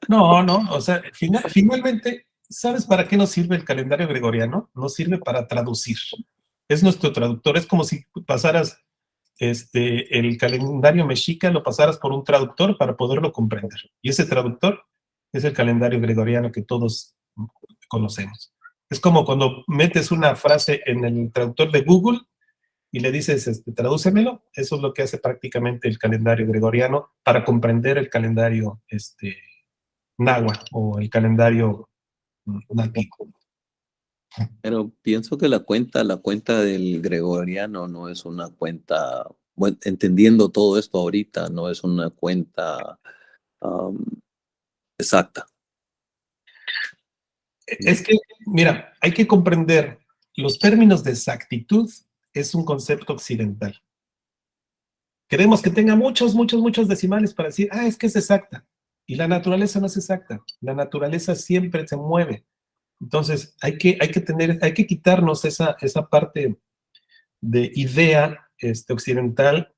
No, o sea, finalmente, ¿sabes para qué nos sirve el calendario gregoriano? Nos sirve para traducir. Es nuestro traductor, es como si pasaras el calendario mexica, lo pasaras por un traductor para poderlo comprender. Y ese traductor es el calendario gregoriano que todos conocemos. Es como cuando metes una frase en el traductor de Google y le dices, tradúcemelo. Eso es lo que hace prácticamente el calendario gregoriano para comprender el calendario náhuatl o el calendario nativo. Pero pienso que la cuenta del gregoriano no es una cuenta, bueno, entendiendo todo esto ahorita, no es una cuenta exacta. Es que, mira, hay que comprender los términos de exactitud, es un concepto occidental. Queremos que tenga muchos decimales para decir, es que es exacta. Y la naturaleza no es exacta. La naturaleza siempre se mueve. Entonces, hay que quitarnos esa parte de idea occidental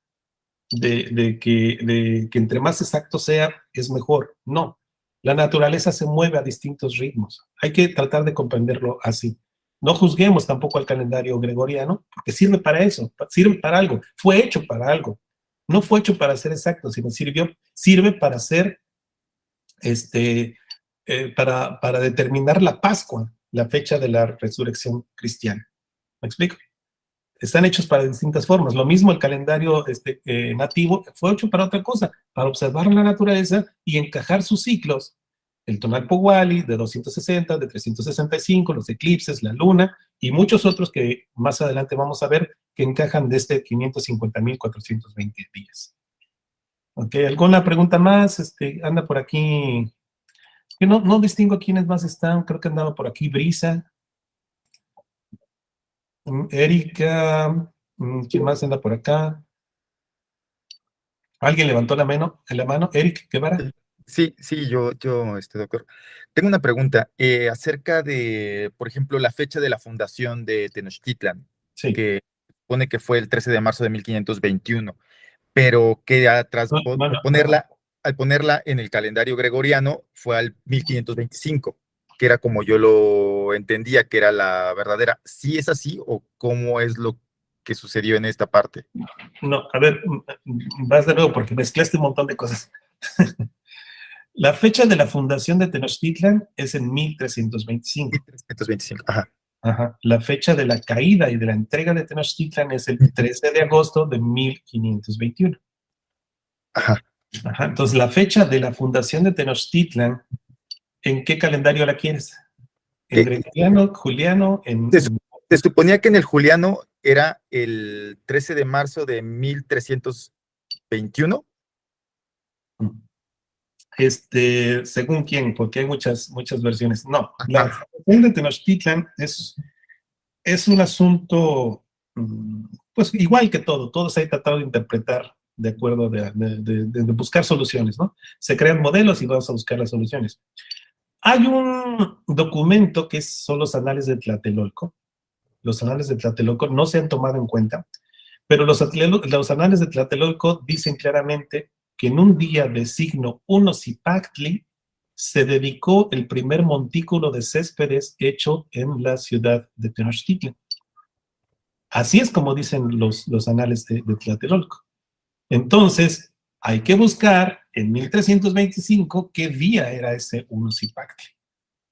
de que entre más exacto sea, es mejor. No, la naturaleza se mueve a distintos ritmos. Hay que tratar de comprenderlo así. No juzguemos tampoco al calendario gregoriano, porque sirve para eso, sirve para algo, fue hecho para algo. No fue hecho para ser exacto, sino sirve para ser, para determinar la Pascua, la fecha de la resurrección cristiana. ¿Me explico? Están hechos para distintas formas. Lo mismo el calendario nativo fue hecho para otra cosa, para observar la naturaleza y encajar sus ciclos. El tonal Powali de 260, de 365, los eclipses, la luna y muchos otros que más adelante vamos a ver que encajan desde 550.420 días. Ok, ¿alguna pregunta más? Anda por aquí. Que no distingo quiénes más están. Creo que andaba por aquí Brisa. Erika, ¿quién más anda por acá? ¿Alguien levantó la mano? Eric Guevara. Sí, doctor. Tengo una pregunta acerca de, por ejemplo, la fecha de la fundación de Tenochtitlan, Sí. que supone que fue el 13 de marzo de 1521, pero que al ponerla en el calendario gregoriano fue al 1525, que era como yo lo entendía que era la verdadera. ¿Sí es así o cómo es lo que sucedió en esta parte? No, a ver, vas de nuevo porque mezclaste un montón de cosas. La fecha de la fundación de Tenochtitlan es en 1325. 1325, ajá. Ajá. La fecha de la caída y de la entrega de Tenochtitlan es el 13 de agosto de 1521. Ajá. Ajá. Entonces, la fecha de la fundación de Tenochtitlan, ¿en qué calendario la quieres? ¿En gregoriano, juliano? Se suponía que en el juliano era el 13 de marzo de 1321. Según quién, porque hay muchas versiones. No, la fundación de Tenochtitlan es un asunto, pues igual que todo se ha tratado de interpretar de acuerdo de buscar soluciones, ¿no? Se crean modelos y vamos a buscar las soluciones. Hay un documento que son los Anales de Tlatelolco. Los Anales de Tlatelolco no se han tomado en cuenta, pero los Anales de Tlatelolco dicen claramente que en un día de signo Unosipactli se dedicó el primer montículo de céspedes hecho en la ciudad de Tenochtitlan. Así es como dicen los Anales de Tlatelolco. Entonces, hay que buscar en 1325 qué día era ese Unosipactli.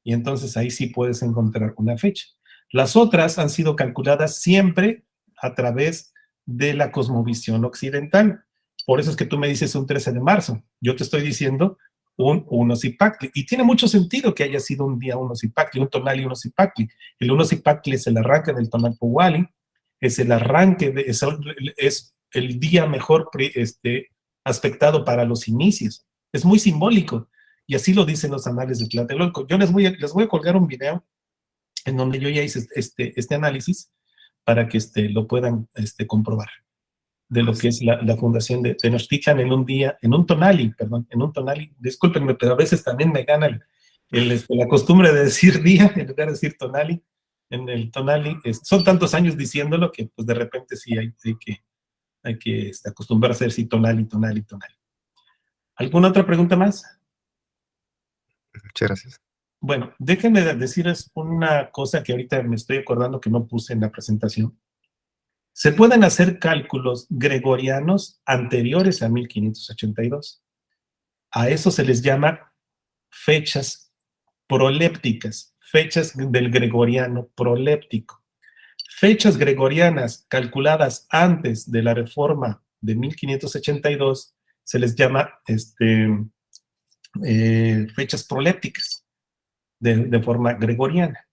Y entonces ahí sí puedes encontrar una fecha. Las otras han sido calculadas siempre a través de la cosmovisión occidental. Por eso es que tú me dices un 13 de marzo. Yo te estoy diciendo un Unosipactli. Y tiene mucho sentido que haya sido un día Unosipactli, un tonal Unosipactli. El Unosipactli es el arranque del tonal Powali, es el arranque, es el día mejor aspectado para los inicios. Es muy simbólico. Y así lo dicen los Anales de Tlatelolco. Yo les voy a colgar un video en donde yo ya hice este análisis para que lo puedan comprobar de lo que es la fundación de Tenochtitlan en un tonali, discúlpenme, pero a veces también me gana la costumbre de decir día en lugar de decir tonali. En el tonali, son tantos años diciéndolo que pues de repente sí hay que acostumbrarse a decir tonali. ¿Alguna otra pregunta más? Muchas gracias. Bueno, déjenme decirles una cosa que ahorita me estoy acordando que no puse en la presentación. Se pueden hacer cálculos gregorianos anteriores a 1582. A eso se les llama fechas prolépticas, fechas del gregoriano proléptico. Fechas gregorianas calculadas antes de la reforma de 1582 se les llama fechas prolépticas. De forma gregoriana.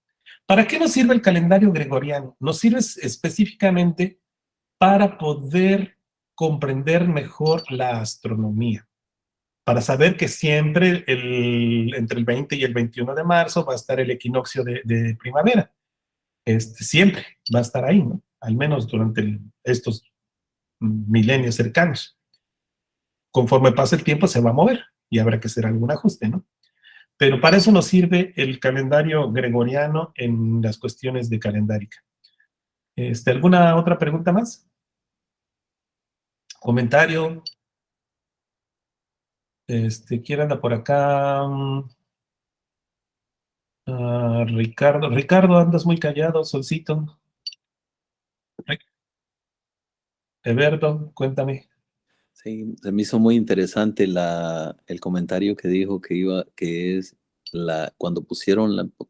¿Para qué nos sirve el calendario gregoriano? Nos sirve específicamente para poder comprender mejor la astronomía, para saber que siempre entre el 20 y el 21 de marzo va a estar el equinoccio de primavera. Siempre va a estar ahí, ¿no? Al menos durante estos milenios cercanos. Conforme pase el tiempo se va a mover y habrá que hacer algún ajuste, ¿no? Pero para eso nos sirve el calendario gregoriano en las cuestiones de calendárica. ¿Alguna otra pregunta más? ¿Comentario? ¿Quién anda por acá? Ricardo. Ricardo, andas muy callado, Solcito. Eberto, cuéntame. Sí, se me hizo muy interesante el comentario que dijo que es cuando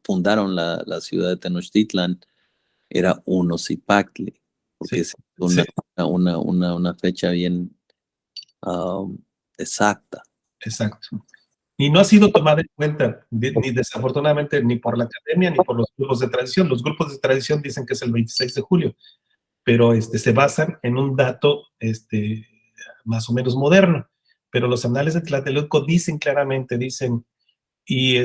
fundaron la ciudad de Tenochtitlan, era Unocipactli, porque Sí, es una, sí. una fecha bien exacta. Exacto. Y no ha sido tomada en cuenta, ni desafortunadamente, ni por la academia, ni por los grupos de tradición. Los grupos de tradición dicen que es el 26 de julio, pero se basan en un dato más o menos moderno. Pero los anales de Tlatelolco dicen claramente, y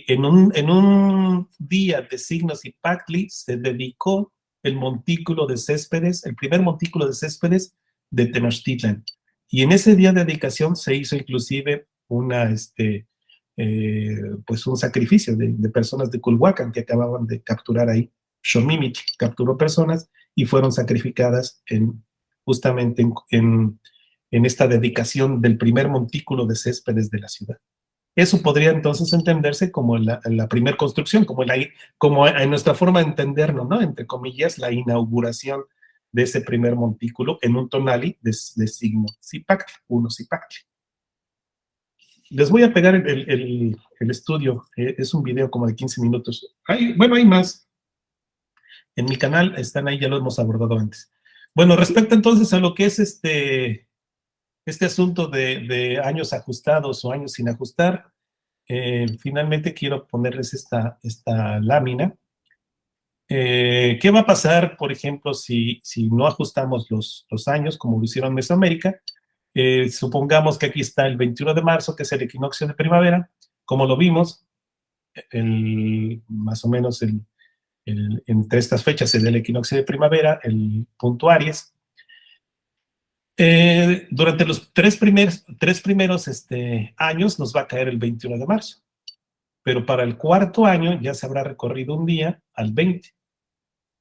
en un día de signos y Pactli se dedicó el montículo de Céspedes, el primer montículo de Céspedes de Tenochtitlan. Y en ese día de dedicación se hizo inclusive pues un sacrificio de personas de Culhuacan que acababan de capturar ahí. Xomímil capturó personas y fueron sacrificadas justamente en esta dedicación del primer montículo de Céspedes de la ciudad. Eso podría entonces entenderse como la primer construcción, como en nuestra forma de entendernos, ¿no? Entre comillas, la inauguración de ese primer montículo en un tonali de signo Zipactli, uno Zipactli. Les voy a pegar el estudio, es un video como de 15 minutos. Hay más. En mi canal están ahí, ya lo hemos abordado antes. Bueno, respecto entonces a lo que es este asunto de años ajustados o años sin ajustar, finalmente quiero ponerles esta lámina. ¿Qué va a pasar, por ejemplo, si no ajustamos los años, como lo hicieron en Mesoamérica? Supongamos que aquí está el 21 de marzo, que es el equinoccio de primavera, como lo vimos, más o menos entre estas fechas se da el equinoccio de primavera, el punto Aries. Durante los tres primeros años nos va a caer el 21 de marzo, pero para el cuarto año ya se habrá recorrido un día al 20.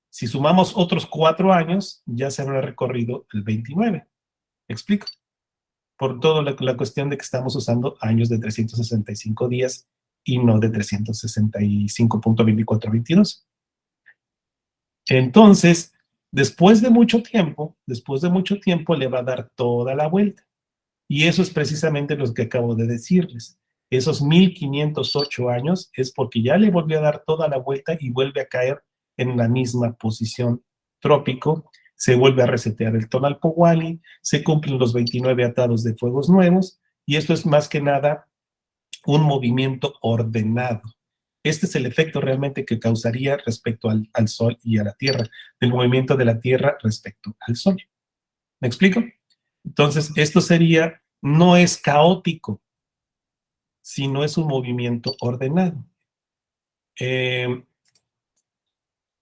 Si sumamos otros 4 años, ya se habrá recorrido el 29. ¿Me explico? Por toda la cuestión de que estamos usando años de 365 días y no de 365.2422. Entonces, después de mucho tiempo, le va a dar toda la vuelta. Y eso es precisamente lo que acabo de decirles. Esos 1508 años es porque ya le volvió a dar toda la vuelta y vuelve a caer en la misma posición trópico, se vuelve a resetear el Tonalpohualli, se cumplen los 29 atados de fuegos nuevos, y esto es más que nada un movimiento ordenado. Este es el efecto realmente que causaría respecto al Sol y a la Tierra, del movimiento de la Tierra respecto al Sol. ¿Me explico? Entonces, esto no es caótico, sino es un movimiento ordenado.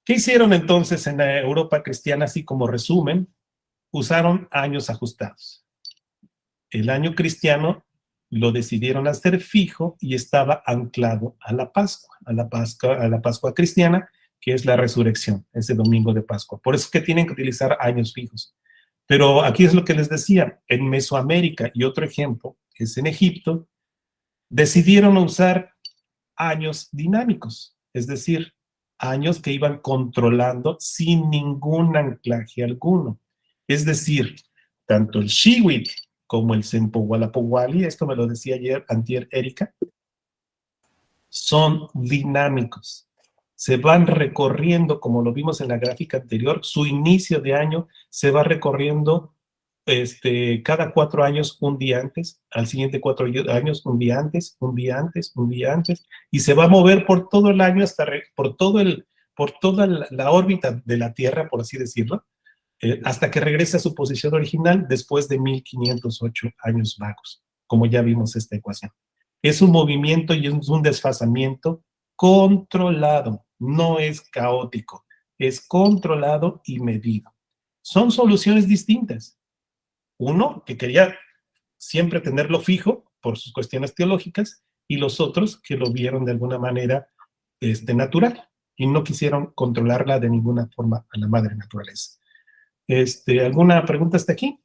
¿Qué hicieron entonces en la Europa cristiana? Así como resumen, usaron años ajustados. El año cristiano lo decidieron hacer fijo y estaba anclado a la Pascua cristiana, que es la resurrección, ese domingo de Pascua. Por eso es que tienen que utilizar años fijos. Pero aquí es lo que les decía, en Mesoamérica, y otro ejemplo es en Egipto, decidieron usar años dinámicos, es decir, años que iban controlando sin ningún anclaje alguno. Es decir, tanto el Shiwit como el Sempohualapowali, esto me lo decía antier Erika, son dinámicos. Se van recorriendo, como lo vimos en la gráfica anterior, su inicio de año se va recorriendo cada 4 años un día antes, al siguiente 4 años un día antes, un día antes, un día antes, y se va a mover por todo el año por toda la órbita de la Tierra, por así decirlo, hasta que regrese a su posición original después de 1508 años vagos, como ya vimos esta ecuación. Es un movimiento y es un desfasamiento controlado, no es caótico, es controlado y medido. Son soluciones distintas. Uno, que quería siempre tenerlo fijo por sus cuestiones teológicas, y los otros que lo vieron de alguna manera natural y no quisieron controlarla de ninguna forma a la madre naturaleza. ¿Alguna pregunta hasta aquí?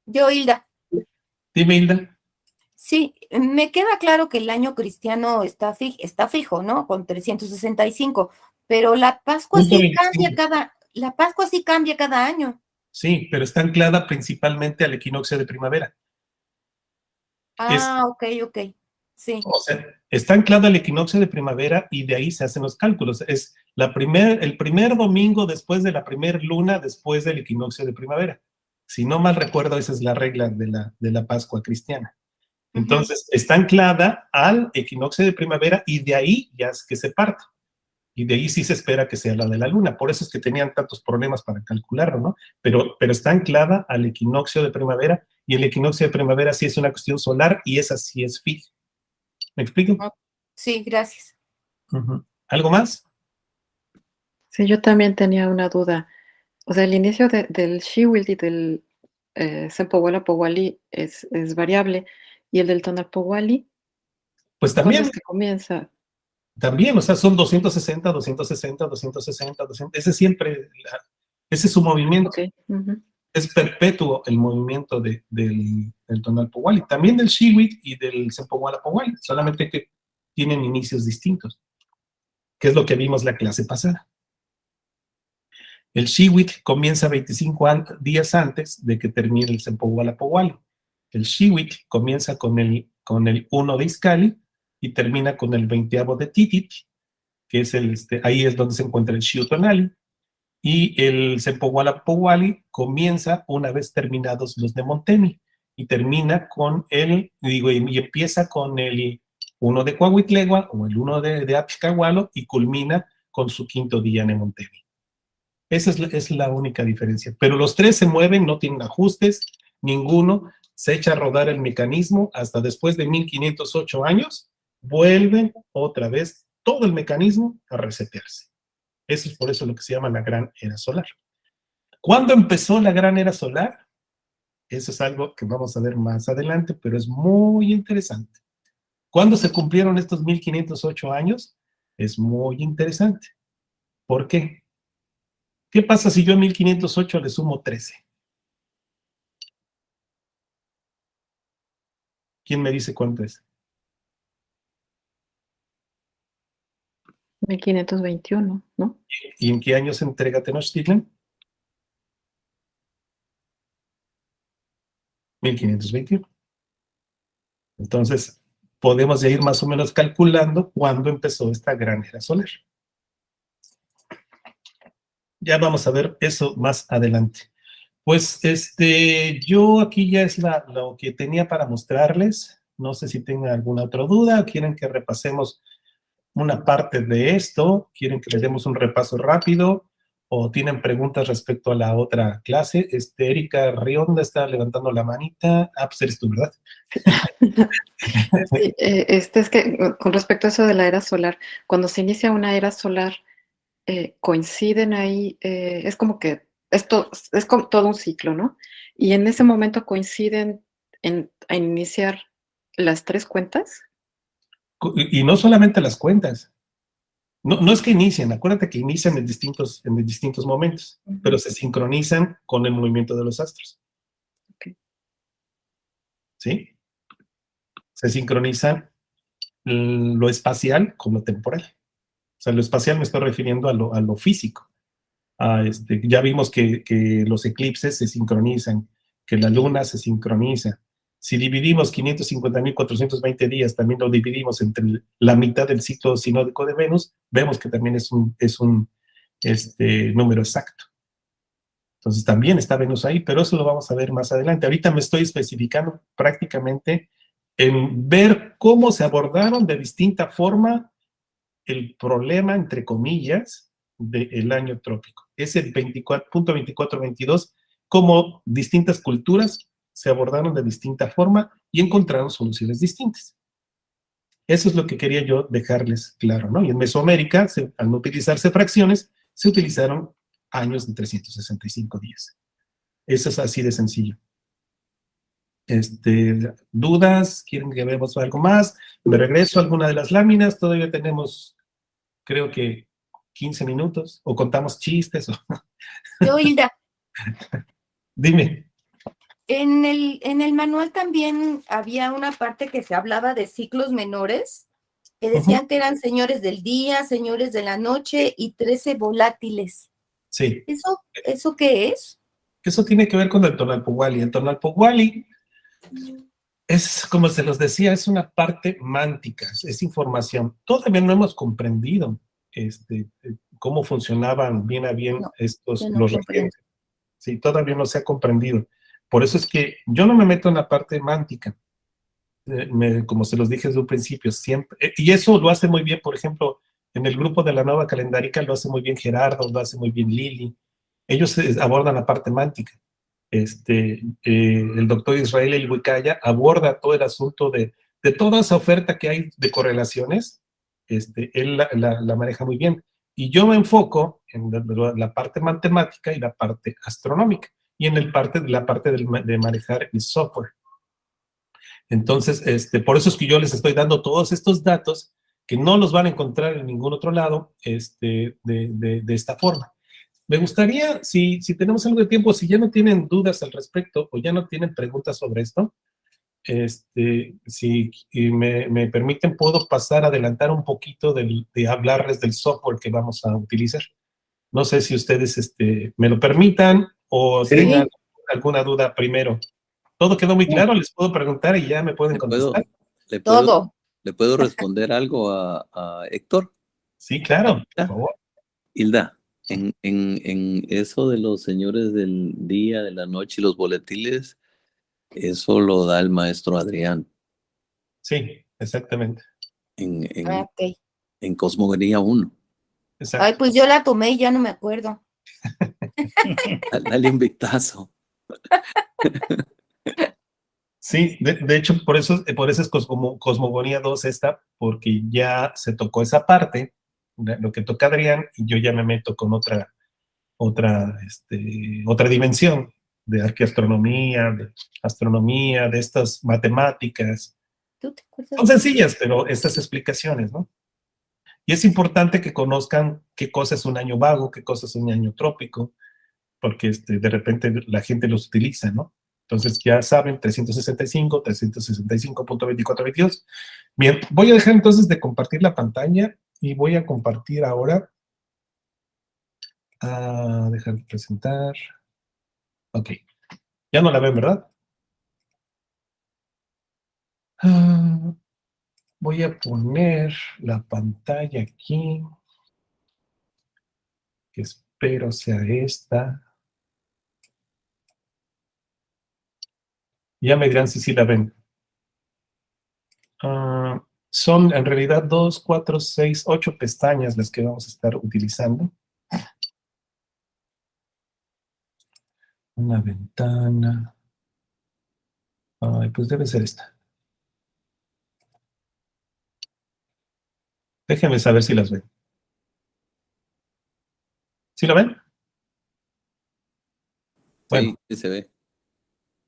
Yo, Hilda. Dime, Hilda. Sí, me queda claro que el año cristiano está fijo, ¿no? Con 365, pero la Pascua Punto sí 25. cambia cada año. Sí, pero está anclada principalmente al equinoccio de primavera. Ok. Sí. O sea, está anclada al equinoccio de primavera y de ahí se hacen los cálculos. Es el primer domingo después de la primer luna después del equinoccio de primavera. Si no mal recuerdo, esa es la regla de la Pascua cristiana. Entonces, está anclada al equinoccio de primavera y de ahí ya es que se parte. Y de ahí sí se espera que sea la de la luna. Por eso es que tenían tantos problemas para calcularlo, ¿no? Pero está anclada al equinoccio de primavera y el equinoccio de primavera sí es una cuestión solar y esa sí es fija. ¿Me explico? Sí, gracias. ¿Algo más? Sí, yo también tenía una duda. O sea, el inicio del Shiwil y del Sempowala Powali es variable, y el del Tonalpowali, Pues ¿cuándo también, es que comienza? o sea, son 260, 260, 260, 200. Ese siempre, ese es su movimiento. Ok. Ujú. Es perpetuo el movimiento del Tonalpowali. También del Shiwit y del Sempowala Powali, solamente que tienen inicios distintos, que es lo que vimos la clase pasada. El Shiwit comienza 25 días antes de que termine el Sempowala Powali. El Shiwit comienza con el 1 de Iskali y termina con el 20º de Titit, que es ahí es donde se encuentra el Shiutonali. Y el Sempowala Powali comienza una vez terminados los de Montemi y termina con y empieza con el 1 de Coahuitlegua o el 1 de Apixcahualo y culmina con su 5.º día en Montemi. Esa es la única diferencia. Pero los tres se mueven, no tienen ajustes, ninguno. Se echa a rodar el mecanismo hasta después de 1508 años, vuelven otra vez todo el mecanismo a resetearse. Eso es por eso lo que se llama la gran era solar. ¿Cuándo empezó la gran era solar? Eso es algo que vamos a ver más adelante, pero es muy interesante. ¿Cuándo se cumplieron estos 1508 años? Es muy interesante. ¿Por qué? ¿Qué pasa si yo a 1508 le sumo 13? ¿Quién me dice cuánto es? 1521, ¿no? ¿Y en qué año se entrega Tenochtitlan? 1521. Entonces, podemos ya ir más o menos calculando cuándo empezó esta gran era solar. Ya vamos a ver eso más adelante. Pues yo aquí ya es lo que tenía para mostrarles. No sé si tengan alguna otra duda, quieren que repasemos una parte de esto, quieren que les demos un repaso rápido o tienen preguntas respecto a la otra clase. Erika Rionda está levantando la manita. Pues eres tú, ¿verdad? Sí, es que con respecto a eso de la era solar, cuando se inicia una era solar, coinciden ahí, es como que esto es como todo un ciclo, ¿no? Y en ese momento coinciden a iniciar las tres cuentas. Y no solamente las cuentas. No es que inicien, acuérdate que inician en distintos momentos, pero se sincronizan con el movimiento de los astros. Okay. ¿Sí? Se sincronizan lo espacial con lo temporal. O sea, lo espacial me estoy refiriendo a lo físico. Ya vimos que los eclipses se sincronizan, que la luna se sincroniza. Si dividimos 550.420 días, también lo dividimos entre la mitad del ciclo sinódico de Venus, vemos que también es un número exacto. Entonces también está Venus ahí, pero eso lo vamos a ver más adelante. Ahorita me estoy especificando prácticamente en ver cómo se abordaron de distinta forma el problema, entre comillas, del año trópico. Es el 24.2422, cómo distintas culturas se abordaron de distinta forma y encontraron soluciones distintas. Eso es lo que quería yo dejarles claro, ¿no? Y en Mesoamérica, al no utilizarse fracciones, se utilizaron años de 365 días. Eso es así de sencillo. ¿Dudas? ¿Quieren que veamos algo más? Me regreso a alguna de las láminas. Todavía tenemos, creo que 15 minutos. O contamos chistes. Yo, Hilda, Dime. en el manual también había una parte que se hablaba de ciclos menores, que decían que eran señores del día, señores de la noche y 13 volátiles. Sí. ¿Eso qué es? Eso tiene que ver con el Tonalpohualli. El Tonalpohualli es, como se los decía, es una parte mántica, es información. Todavía no hemos comprendido cómo funcionaban bien a bien No, estos, yo no los comprendo. regentes. Sí, todavía no se ha comprendido. Por eso es que yo no me meto en la parte mántica. Como se los dije desde un principio, siempre, y eso lo hace muy bien, por ejemplo, en el grupo de la nueva calendárica lo hace muy bien Gerardo, lo hace muy bien Lili. Ellos abordan la parte mántica. El doctor Israel El Wicaya aborda todo el asunto de toda esa oferta que hay de correlaciones. Él la maneja muy bien. Y yo me enfoco en la parte matemática y la parte astronómica, y en la parte de manejar el software. Entonces, por eso es que yo les estoy dando todos estos datos que no los van a encontrar en ningún otro lado de esta forma. Me gustaría, si tenemos algo de tiempo, si ya no tienen dudas al respecto o ya no tienen preguntas sobre esto, si me permiten, puedo pasar a adelantar un poquito de hablarles del software que vamos a utilizar. No sé si ustedes me lo permitan o Sí. tengan alguna duda primero. ¿Todo quedó muy claro? Les puedo preguntar y ya me pueden contestar. Todo. ¿Le puedo responder algo a Héctor? Sí, claro, por favor. Hilda, en eso de los señores del día, de la noche y los boletines, eso lo da el maestro Adrián Sí, exactamente. Ok. en Cosmogonía 1. Exacto. Ay, pues yo la tomé y ya no me acuerdo. Dale un vistazo. Sí, de hecho, por eso es Cosmogonía 2 esta, porque ya se tocó esa parte, lo que toca Adrián, y yo ya me meto con otra dimensión de arqueastronomía, de astronomía, de estas matemáticas. ¿Tú te acuerdas? Son sencillas, pero estas explicaciones, ¿no? Y es importante que conozcan qué cosa es un año vago, qué cosa es un año trópico, porque de repente la gente los utiliza, ¿no? Entonces ya saben, 365, 365.2422. Bien, voy a dejar entonces de compartir la pantalla y voy a compartir ahora. Dejar de presentar. Ok. Ya no la ven, ¿verdad? Voy a poner la pantalla aquí, que espero sea esta. Ya me dirán si sí la ven. Son en realidad 2, 4, 6, 8 pestañas las que vamos a estar utilizando. Una ventana. Ay, pues debe ser esta. Déjenme saber si las ven. ¿Sí la ven? Bueno, Sí, se ve.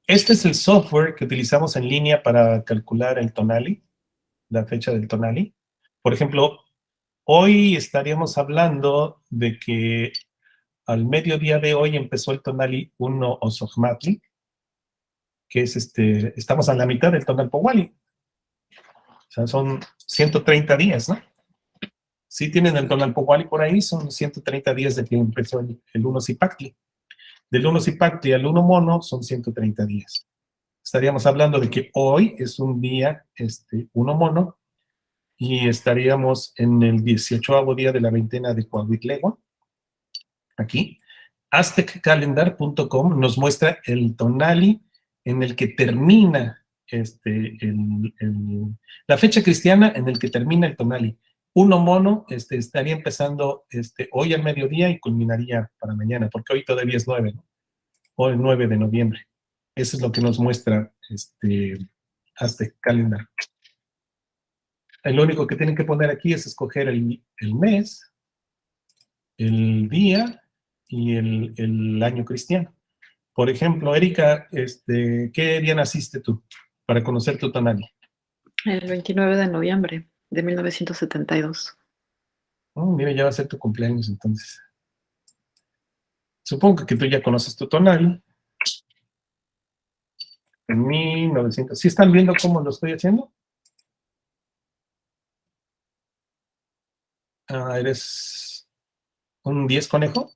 este es el software que utilizamos en línea para calcular el tonali, la fecha del tonali. Por ejemplo, hoy estaríamos hablando de que al mediodía de hoy empezó el tonali 1 Oxoxmatli, que es estamos a la mitad del Tonalpohualli. O sea, son 130 días, ¿no? Si tienen el Tonalpohualli por ahí, son 130 días de que empezó el 1 Zipactli. Del 1 Zipactli al 1 Mono son 130 días. Estaríamos hablando de que hoy es un día 1 Mono y estaríamos en el 18º día de la veintena de Coahuitlegua. Aquí. Azteccalendar.com nos muestra el tonali en el que termina la fecha cristiana en el que termina el tonali. 1 Mono estaría empezando hoy al mediodía y culminaría para mañana, porque hoy todavía es 9, ¿no? Hoy 9 de noviembre. Eso es lo que nos muestra Aztec Calendar. Lo único que tienen que poner aquí es escoger el mes, el día y el año cristiano. Por ejemplo, Erika, ¿qué día naciste tú? Para conocer tu tonali. El 29 de noviembre de 1972. Oh, mira, ya va a ser tu cumpleaños entonces. Supongo que tú ya conoces tu tonali. En 1900. ¿Sí están viendo cómo lo estoy haciendo? ¿Eres un 10 conejo?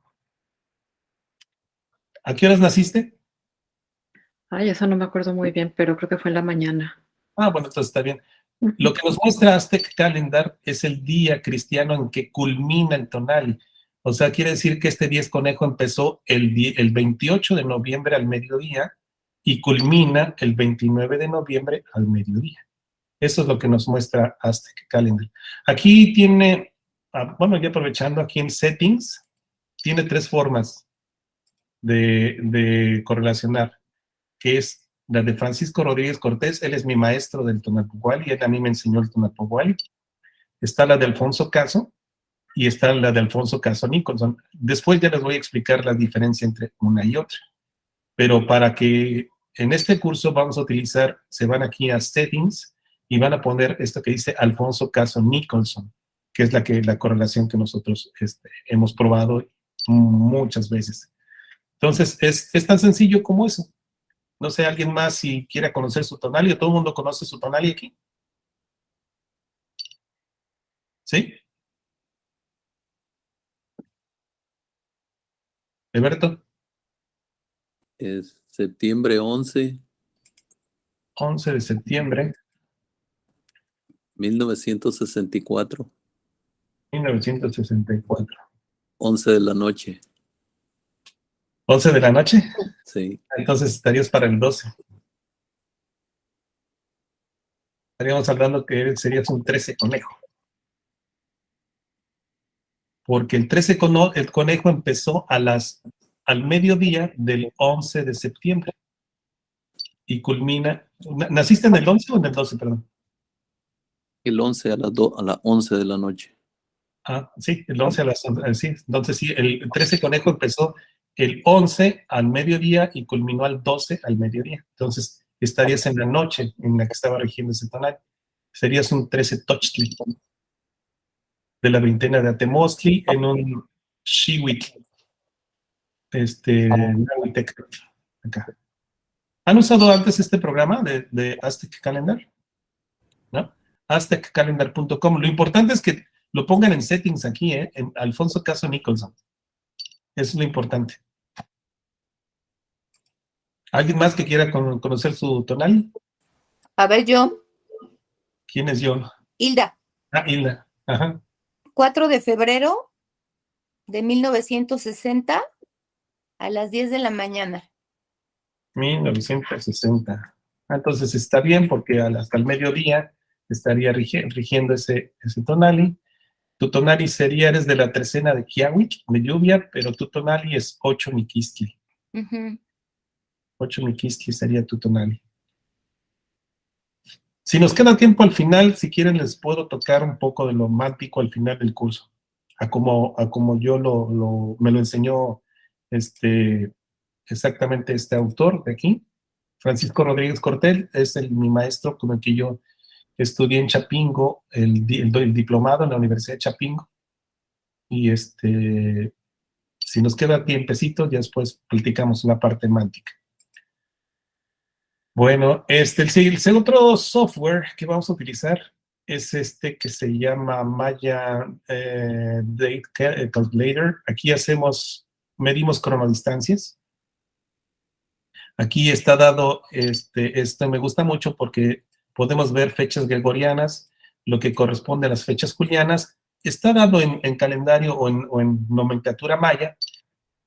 ¿A qué horas naciste? Ay, eso no me acuerdo muy bien, pero creo que fue en la mañana. Ah, bueno, entonces está bien. Lo que nos muestra Aztec Calendar es el día cristiano en que culmina el tonali. O sea, quiere decir que este 10 conejo empezó el 28 de noviembre al mediodía y culmina el 29 de noviembre al mediodía. Eso es lo que nos muestra Aztec Calendar. Aquí tiene, bueno, ya aprovechando aquí en Settings, tiene 3 formas de correlacionar, que es la de Francisco Rodríguez Cortés. Él es mi maestro del Tonapohualli, él a mí me enseñó el Tonapohualli. Está la de Alfonso Caso y está la de Alfonso Caso Nicholson. Después ya les voy a explicar la diferencia entre una y otra. Pero para que en este curso vamos a utilizar, se van aquí a Settings y van a poner esto que dice Alfonso Caso Nicholson, que es la correlación que nosotros hemos probado muchas veces. Entonces, es tan sencillo como eso. No sé, alguien más si quiera conocer su tonali, ¿todo el mundo conoce su tonali aquí? ¿Sí? Alberto, Es septiembre 11, 11 de septiembre 1964, 1964. 11 de la noche. 11 de la noche, Sí. entonces estarías para el 12. Estaríamos hablando que serías un 13 conejo. Porque el 13 el conejo empezó al mediodía del 11 de septiembre y culmina. ¿Naciste en el 11 o en el 12, perdón? El 11 a las 11 de la noche. Ah, sí, el 11 a las 11, sí. Entonces sí, el 13 conejo empezó el 11 al mediodía y culminó al 12 al mediodía. Entonces estarías en la noche en la que estaba rigiendo ese tonal. Serías un 13 Tochtli de la veintena de Atemostli en un Shiwit, Nahuitec, acá. ¿Han usado antes este programa de Aztec Calendar? ¿No? AztecCalendar.com. Lo importante es que lo pongan en settings aquí, en Alfonso Caso Nicholson. Eso es lo importante. ¿Alguien más que quiera conocer su tonal? A ver, yo, ¿Quién es yo? Hilda, Ah, Hilda. Ajá. 4 de febrero de 1960 a las 10 de la mañana. 1960. Entonces está bien porque hasta el mediodía estaría rigiendo ese tonali. Tu tonali sería, eres de la trecena de Kiawich, de lluvia, pero tu tonali es 8 Miquistli. 8 Miquistli sería tu tonali. Si nos queda tiempo al final, si quieren les puedo tocar un poco de lo mántico al final del curso, a como yo me lo enseñó exactamente este autor de aquí, Francisco Rodríguez Cortés, es mi maestro con el que yo estudié en Chapingo, el diplomado en la Universidad de Chapingo, y si nos queda tiempecito, ya después platicamos una parte mántica. Bueno, el otro software que vamos a utilizar es que se llama Maya Date Calculator. Aquí medimos cronodistancias. Aquí está dado, esto me gusta mucho porque podemos ver fechas gregorianas, lo que corresponde a las fechas julianas. Está dado en calendario o en nomenclatura maya.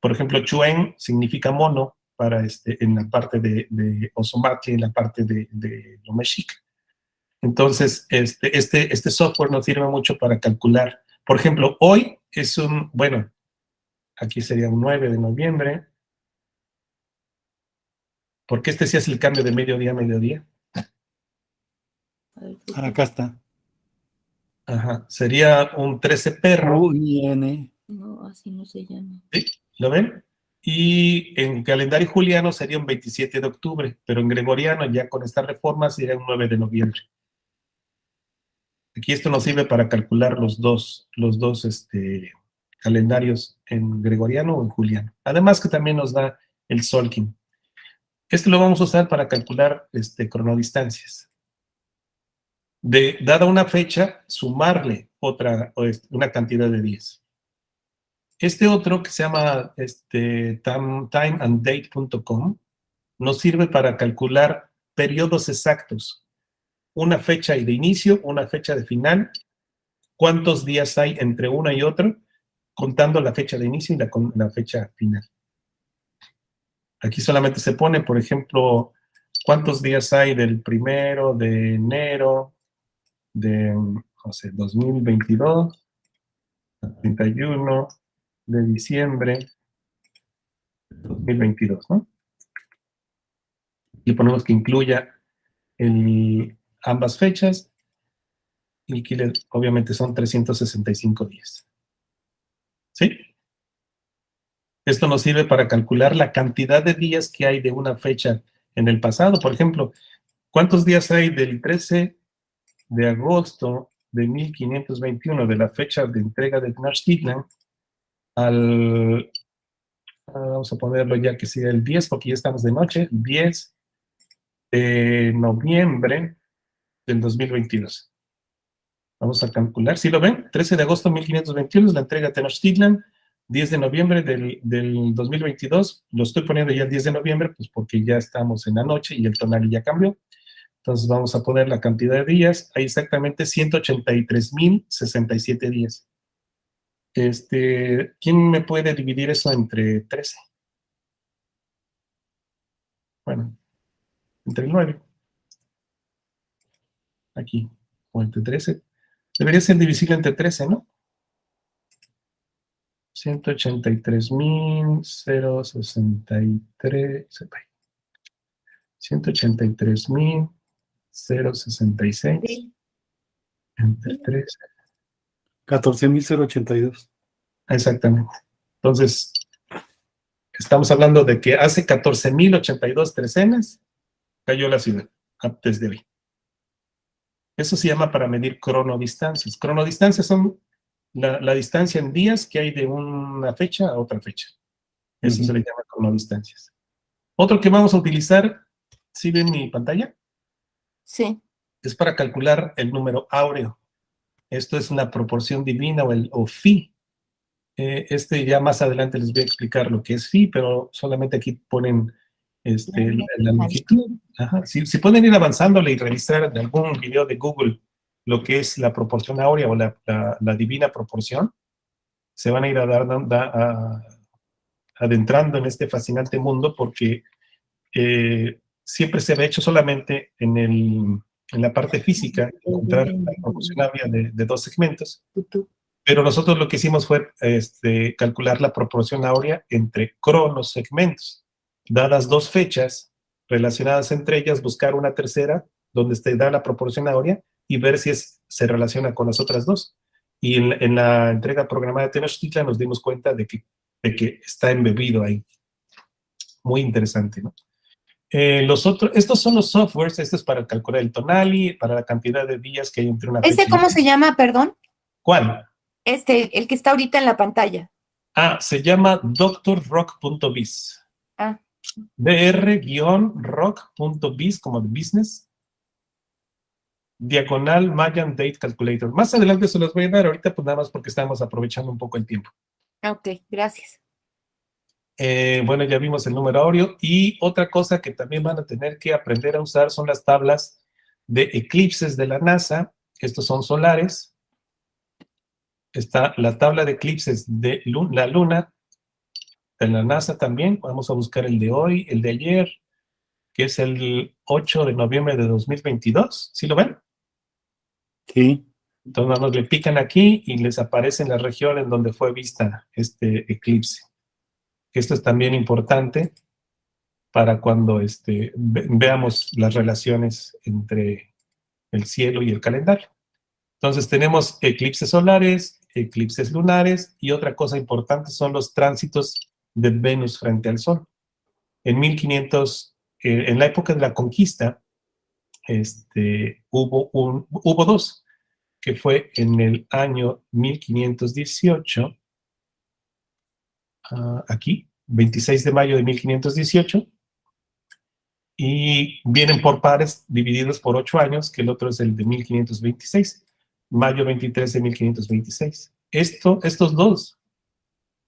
Por ejemplo, Chuen significa mono en la parte de Ozomatli, en la parte de lo mexica. Entonces, este software nos sirve mucho para calcular. Por ejemplo, hoy es bueno, aquí sería un 9 de noviembre, porque sí es el cambio de mediodía a mediodía. Acá está. Ajá, sería un 13 perro. UIN. No, así no se llama. ¿Sí? ¿Lo ven? Y en calendario juliano sería un 27 de octubre, pero en gregoriano, ya con esta reforma, sería un 9 de noviembre. Aquí esto nos sirve para calcular los dos calendarios en gregoriano o en juliano. Además que también nos da el Solkin. Esto lo vamos a usar para calcular cronodistancias. Dada una fecha, sumarle una cantidad de días. Este otro, que se llama timeanddate.com, nos sirve para calcular periodos exactos. Una fecha de inicio, una fecha de final, cuántos días hay entre una y otra, contando la fecha de inicio y la fecha final. Aquí solamente se pone, por ejemplo, cuántos días hay del 1 de enero de, no sé, 2022 al 31 de diciembre de 2022, ¿no? Y ponemos que incluya ambas fechas, y aquí obviamente son 365 días. ¿Sí? Esto nos sirve para calcular la cantidad de días que hay de una fecha en el pasado. Por ejemplo, ¿cuántos días hay del 13 de agosto de 1521, de la fecha de entrega de Tenochtitlan, vamos a ponerlo ya que sea el 10, porque ya estamos de noche, 10 de noviembre del 2022. Vamos a calcular, ¿sí lo ven? 13 de agosto de 1521 es la entrega de Tenochtitlan, 10 de noviembre del 2022, lo estoy poniendo ya el 10 de noviembre, pues porque ya estamos en la noche y el tonal ya cambió. Entonces vamos a poner la cantidad de días, hay exactamente 183,067 días. ¿Quién me puede dividir eso entre 13? Bueno, entre el 9. Aquí, o entre 13. Debería ser divisible entre 13, ¿no? 183,063. 183,066 Sí. entre 13. 14,082. Exactamente. Entonces, estamos hablando de que hace 14,082 trecenas cayó la ciudad antes de hoy. Eso se llama para medir cronodistancias. Cronodistancias son la distancia en días que hay de una fecha a otra fecha. Eso se le llama cronodistancias. Otro que vamos a utilizar, ¿sí ven mi pantalla? Sí. Es para calcular el número áureo. Esto es una proporción divina o phi. Ya más adelante les voy a explicar lo que es phi, pero solamente aquí ponen la longitud. Ajá. Si pueden ir avanzándole y revisar en algún video de Google lo que es la proporción áurea o la divina proporción, se van a ir adentrando en este fascinante mundo, porque siempre se había hecho solamente en la parte física, encontrar la proporción áurea de dos segmentos, pero nosotros lo que hicimos fue calcular la proporción áurea entre cronosegmentos. Dadas dos fechas relacionadas entre ellas, buscar una tercera donde te da la proporción áurea y ver si se relaciona con las otras dos. Y en la entrega programada de Tenochtitlan nos dimos cuenta de que está embebido ahí. Muy interesante, ¿no? Estos son los softwares. Este es para calcular el tonali, para la cantidad de días que hay entre una fecha. ¿Ese cómo se llama, perdón? ¿Cuál? El que está ahorita en la pantalla. Se llama drrock.biz. dr-rock.biz, como de business, diagonal Mayan Date Calculator. Más adelante se los voy a dar, ahorita pues nada más porque estamos aprovechando un poco el tiempo. Ok, gracias. Bueno, ya vimos el número áureo, y otra cosa que también van a tener que aprender a usar son las tablas de eclipses de la NASA. Estos son solares. Está la tabla de eclipses de la Luna, de la NASA también. Vamos a buscar el de hoy, el de ayer, que es el 8 de noviembre de 2022. ¿Sí lo ven? Sí. Entonces nada más le pican aquí y les aparece en la región en donde fue vista este eclipse. Esto es también importante para cuando veamos las relaciones entre el cielo y el calendario. Entonces tenemos eclipses solares, eclipses lunares, y otra cosa importante son los tránsitos de Venus frente al Sol. En 1500, en la época de la conquista, hubo dos, que fue en el año 1518, aquí, 26 de mayo de 1518, y vienen por pares divididos por 8 años, que el otro es el de 1526, mayo 23 de 1526. Estos dos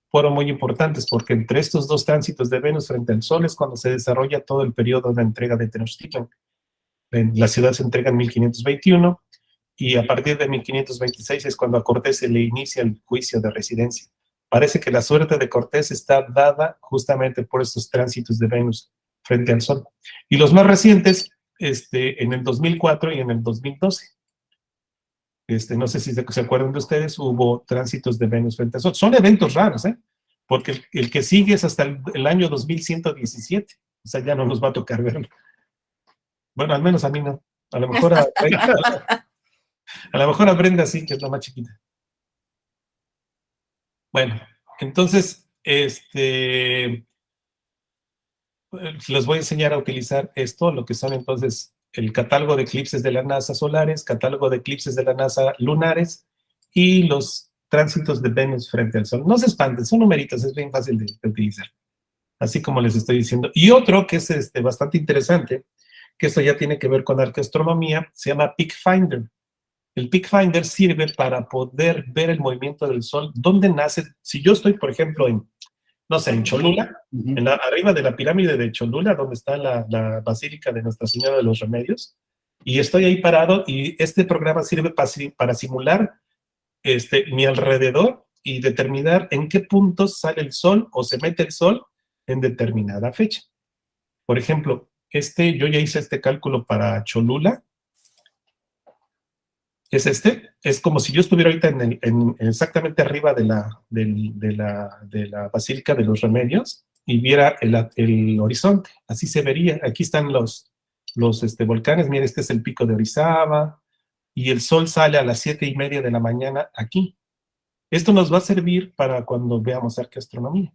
fueron muy importantes porque entre estos dos tránsitos de Venus frente al Sol es cuando se desarrolla todo el periodo de entrega de Tenochtitlan. La ciudad se entrega en 1521 y a partir de 1526 es cuando a Cortés se le inicia el juicio de residencia. Parece que la suerte de Cortés está dada justamente por estos tránsitos de Venus frente al Sol. Y los más recientes, en el 2004 y en el 2012. No sé si se acuerdan de ustedes, hubo tránsitos de Venus frente al Sol. Son eventos raros, porque el que sigue es hasta el año 2117. O sea, ya no nos va a tocar verlo. Bueno, al menos a mí no. A lo mejor a lo mejor a Brenda sí, que es la más chiquita. Bueno, entonces, les voy a enseñar a utilizar esto, lo que son entonces el catálogo de eclipses de la NASA solares, catálogo de eclipses de la NASA lunares y los tránsitos de Venus frente al Sol. No se espanten, son numeritos, es bien fácil de utilizar, así como les estoy diciendo. Y otro que es bastante interesante, que esto ya tiene que ver con arqueastronomía, se llama Peak Finder. El Peak Finder sirve para poder ver el movimiento del Sol, dónde nace. Si yo estoy, por ejemplo, en Cholula, arriba de la pirámide de Cholula, donde está la Basílica de Nuestra Señora de los Remedios, y estoy ahí parado, y este programa sirve para simular mi alrededor y determinar en qué puntos sale el Sol o se mete el Sol en determinada fecha. Por ejemplo, yo ya hice este cálculo para Cholula. Es como si yo estuviera ahorita exactamente arriba de la Basílica de los Remedios y viera el horizonte. Así se vería. Aquí están los volcanes. Mira, este es el pico de Orizaba y el Sol sale a las 7:30 de la mañana aquí. Esto nos va a servir para cuando veamos arqueastronomía.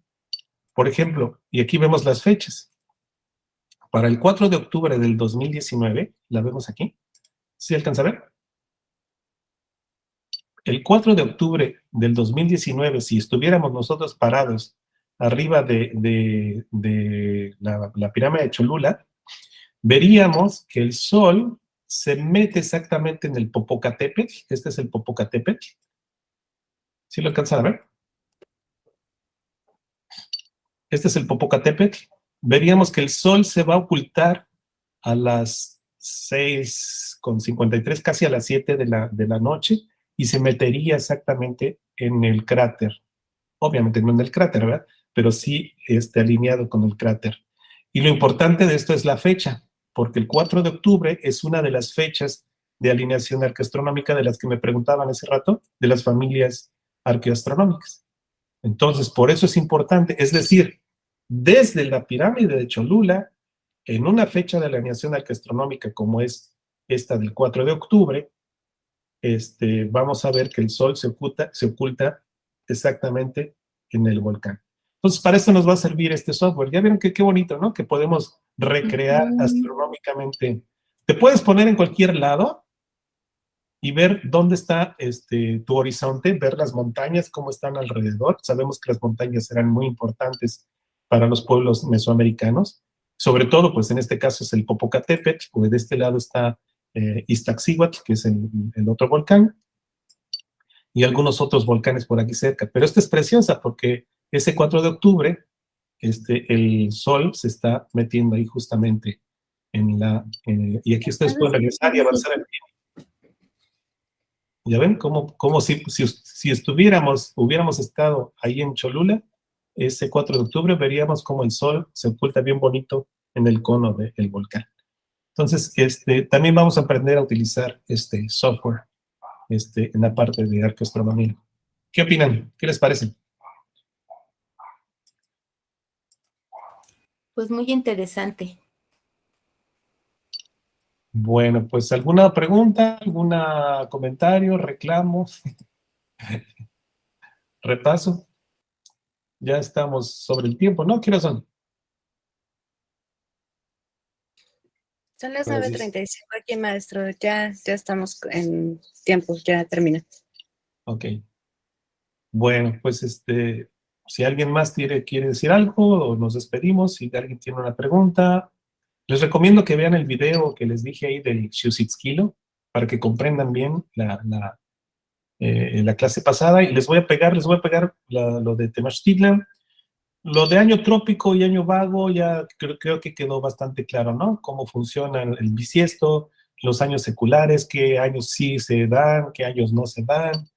Por ejemplo, y aquí vemos las fechas. Para el 4 de octubre del 2019, la vemos aquí. ¿Sí alcanza a ver? El 4 de octubre del 2019, si estuviéramos nosotros parados arriba de la pirámide de Cholula, veríamos que el Sol se mete exactamente en el Popocatépetl. Este es el Popocatépetl. ¿Sí lo alcanzan a ver? Este es el Popocatépetl. Veríamos que el Sol se va a ocultar a las 6:53, casi a las 7 de la noche, y se metería exactamente en el cráter. Obviamente no en el cráter, ¿verdad? Pero sí alineado con el cráter. Y lo importante de esto es la fecha, porque el 4 de octubre es una de las fechas de alineación arqueastronómica de las que me preguntaban hace rato, de las familias arqueastronómicas. Entonces, por eso es importante. Es decir, desde la pirámide de Cholula, en una fecha de alineación arqueastronómica como es esta del 4 de octubre, vamos a ver que el Sol se oculta exactamente en el volcán. Entonces, para eso nos va a servir este software. Ya vieron que qué bonito, ¿no? Que podemos recrear astronómicamente. Te puedes poner en cualquier lado y ver dónde está tu horizonte, ver las montañas, cómo están alrededor. Sabemos que las montañas eran muy importantes para los pueblos mesoamericanos. Sobre todo, pues en este caso es el Popocatépetl, pues de este lado está Iztaccíhuatl, que es el otro volcán, y algunos otros volcanes por aquí cerca. Pero esta es preciosa porque ese 4 de octubre el Sol se está metiendo ahí justamente y aquí ustedes pueden regresar y avanzar el tiempo. ¿Ya ven? Como si hubiéramos estado ahí en Cholula, ese 4 de octubre veríamos cómo el Sol se oculta bien bonito en el cono del volcán. Entonces, también vamos a aprender a utilizar este software en la parte de arqueastronomía. ¿Qué opinan? ¿Qué les parece? Pues muy interesante. Bueno, pues ¿alguna pregunta, algún comentario, reclamo, repaso? Ya estamos sobre el tiempo, ¿no? ¿Qué hora son? Son las Pues, 9:35 aquí, maestro. Ya estamos en tiempo, ya termina. ok. Bueno, pues si alguien más quiere decir algo, o nos despedimos. Si alguien tiene una pregunta, les recomiendo que vean el video que les dije ahí del Xiuxitzquilo para que comprendan bien la clase pasada. Y les voy a pegar lo de Tenochtitlan. Lo de año trópico y año vago ya creo que quedó bastante claro, ¿no? Cómo funciona el bisiesto, los años seculares, qué años sí se dan, qué años no se dan.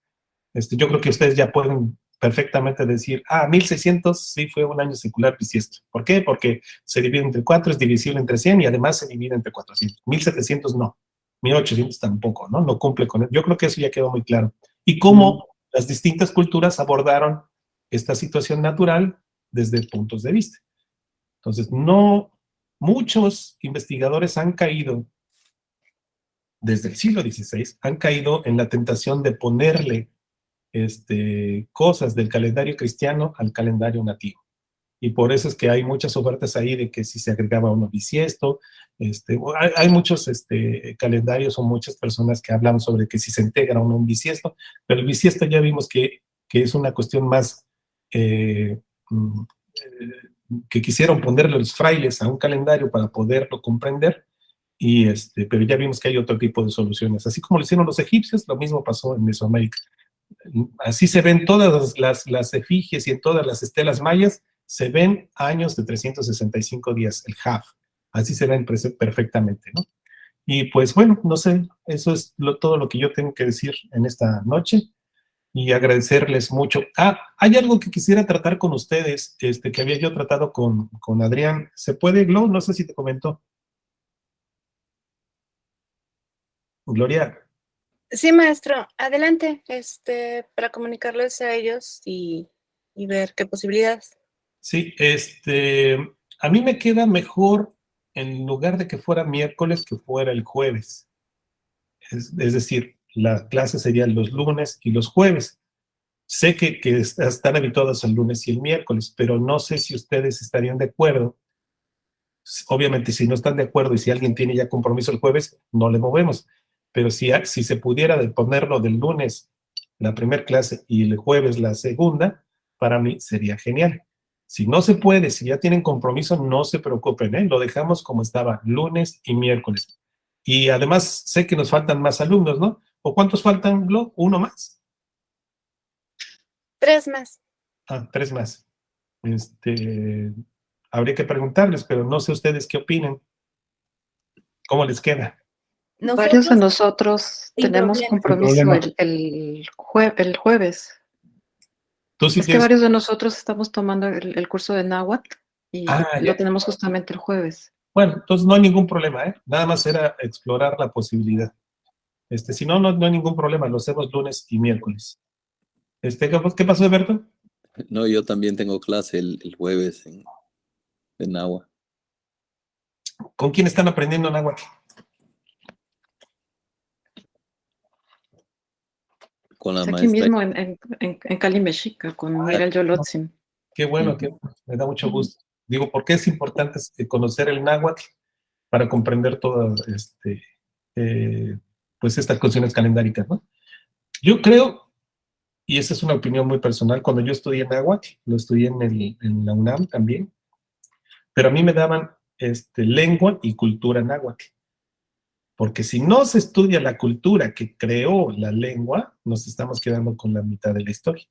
Yo creo que ustedes ya pueden perfectamente decir, 1600 sí fue un año secular bisiesto. ¿Por qué? Porque se divide entre 4, es divisible entre 100 y además se divide entre 400. 1700 no, 1800 tampoco, ¿no? No cumple con él. Yo creo que eso ya quedó muy claro. Y cómo las distintas culturas abordaron esta situación natural desde puntos de vista. Entonces, muchos investigadores han caído, desde el siglo XVI, han caído en la tentación de ponerle cosas del calendario cristiano al calendario nativo. Y por eso es que hay muchas ofertas ahí de que si se agregaba uno bisiesto, hay muchos calendarios o muchas personas que hablan sobre que si se integra uno un bisiesto, pero el bisiesto ya vimos que es una cuestión más que quisieron ponerle los frailes a un calendario para poderlo comprender, pero ya vimos que hay otro tipo de soluciones. Así como lo hicieron los egipcios, lo mismo pasó en Mesoamérica. Así se ven todas las efigies y en todas las estelas mayas, se ven años de 365 días, el Haf. Así se ven perfectamente, ¿no? Y pues bueno, no sé, eso es todo lo que yo tengo que decir en esta noche y agradecerles mucho. Hay algo que quisiera tratar con ustedes, que había yo tratado con Adrián. ¿Se puede, Glo? No sé si te comentó. Gloria. Sí, maestro, adelante, para comunicarles a ellos y ver qué posibilidades. Sí, a mí me queda mejor en lugar de que fuera miércoles, que fuera el jueves. Es decir, la clase sería los lunes y los jueves. Sé que están habituados el lunes y el miércoles, pero no sé si ustedes estarían de acuerdo. Obviamente, si no están de acuerdo y si alguien tiene ya compromiso el jueves, no le movemos. Pero si se pudiera ponerlo del lunes la primera clase y el jueves la segunda, para mí sería genial. Si no se puede, si ya tienen compromiso, no se preocupen, ¿eh? Lo dejamos como estaba, lunes y miércoles. Y además sé que nos faltan más alumnos, ¿no? ¿O cuántos faltan, Glo? ¿Uno más? 3 más. 3 más. Habría que preguntarles, pero no sé ustedes qué opinen. ¿Cómo les queda? Varios de nosotros sin tenemos problema. compromiso Sin el jueves. Tú sí Es que tienes... varios de nosotros estamos tomando el curso de náhuatl y ya. lo tenemos justamente el jueves. Bueno, entonces no hay ningún problema, ¿eh? Nada más era explorar la posibilidad. Si no, no hay ningún problema, lo hacemos lunes y miércoles. ¿Qué pasó, Alberto? No, yo también tengo clase el jueves en Nahua. ¿Con quién están aprendiendo náhuatl? Con la Es aquí maestra. mismo en Cali, Mexica, con Miguel Yolotzin. Qué bueno, me da mucho gusto. Digo, porque es importante conocer el náhuatl para comprender todas pues estas cuestiones calendáricas, ¿no? Yo creo, y esa es una opinión muy personal, cuando yo estudié náhuatl, lo estudié en la UNAM también, pero a mí me daban lengua y cultura náhuatl. Porque si no se estudia la cultura que creó la lengua, nos estamos quedando con la mitad de la historia.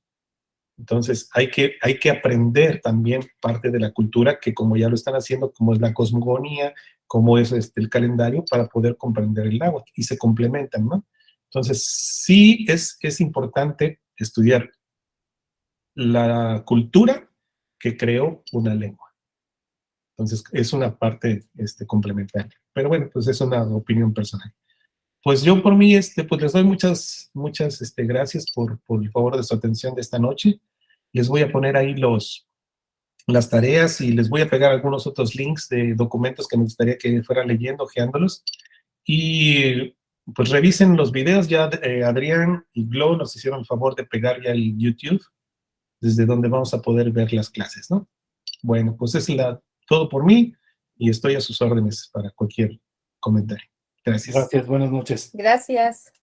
Entonces, hay que aprender también parte de la cultura, que como ya lo están haciendo, como es la cosmogonía, como es el calendario, para poder comprender el náhuatl, y se complementan, ¿no? Entonces, sí es importante estudiar la cultura que creó una lengua. Entonces, es una parte complementaria. Pero bueno, pues es una opinión personal. Pues yo por mí, pues les doy muchas gracias por el favor de su atención de esta noche. Les voy a poner ahí las tareas y les voy a pegar algunos otros links de documentos que me gustaría que fueran leyendo, ojeándolos. Y pues revisen los videos. Ya Adrián y Glo nos hicieron el favor de pegar ya el YouTube. desde donde vamos a poder ver las clases, ¿no? Bueno, pues es todo por mí y estoy a sus órdenes para cualquier comentario. Gracias. Gracias, buenas noches. Gracias.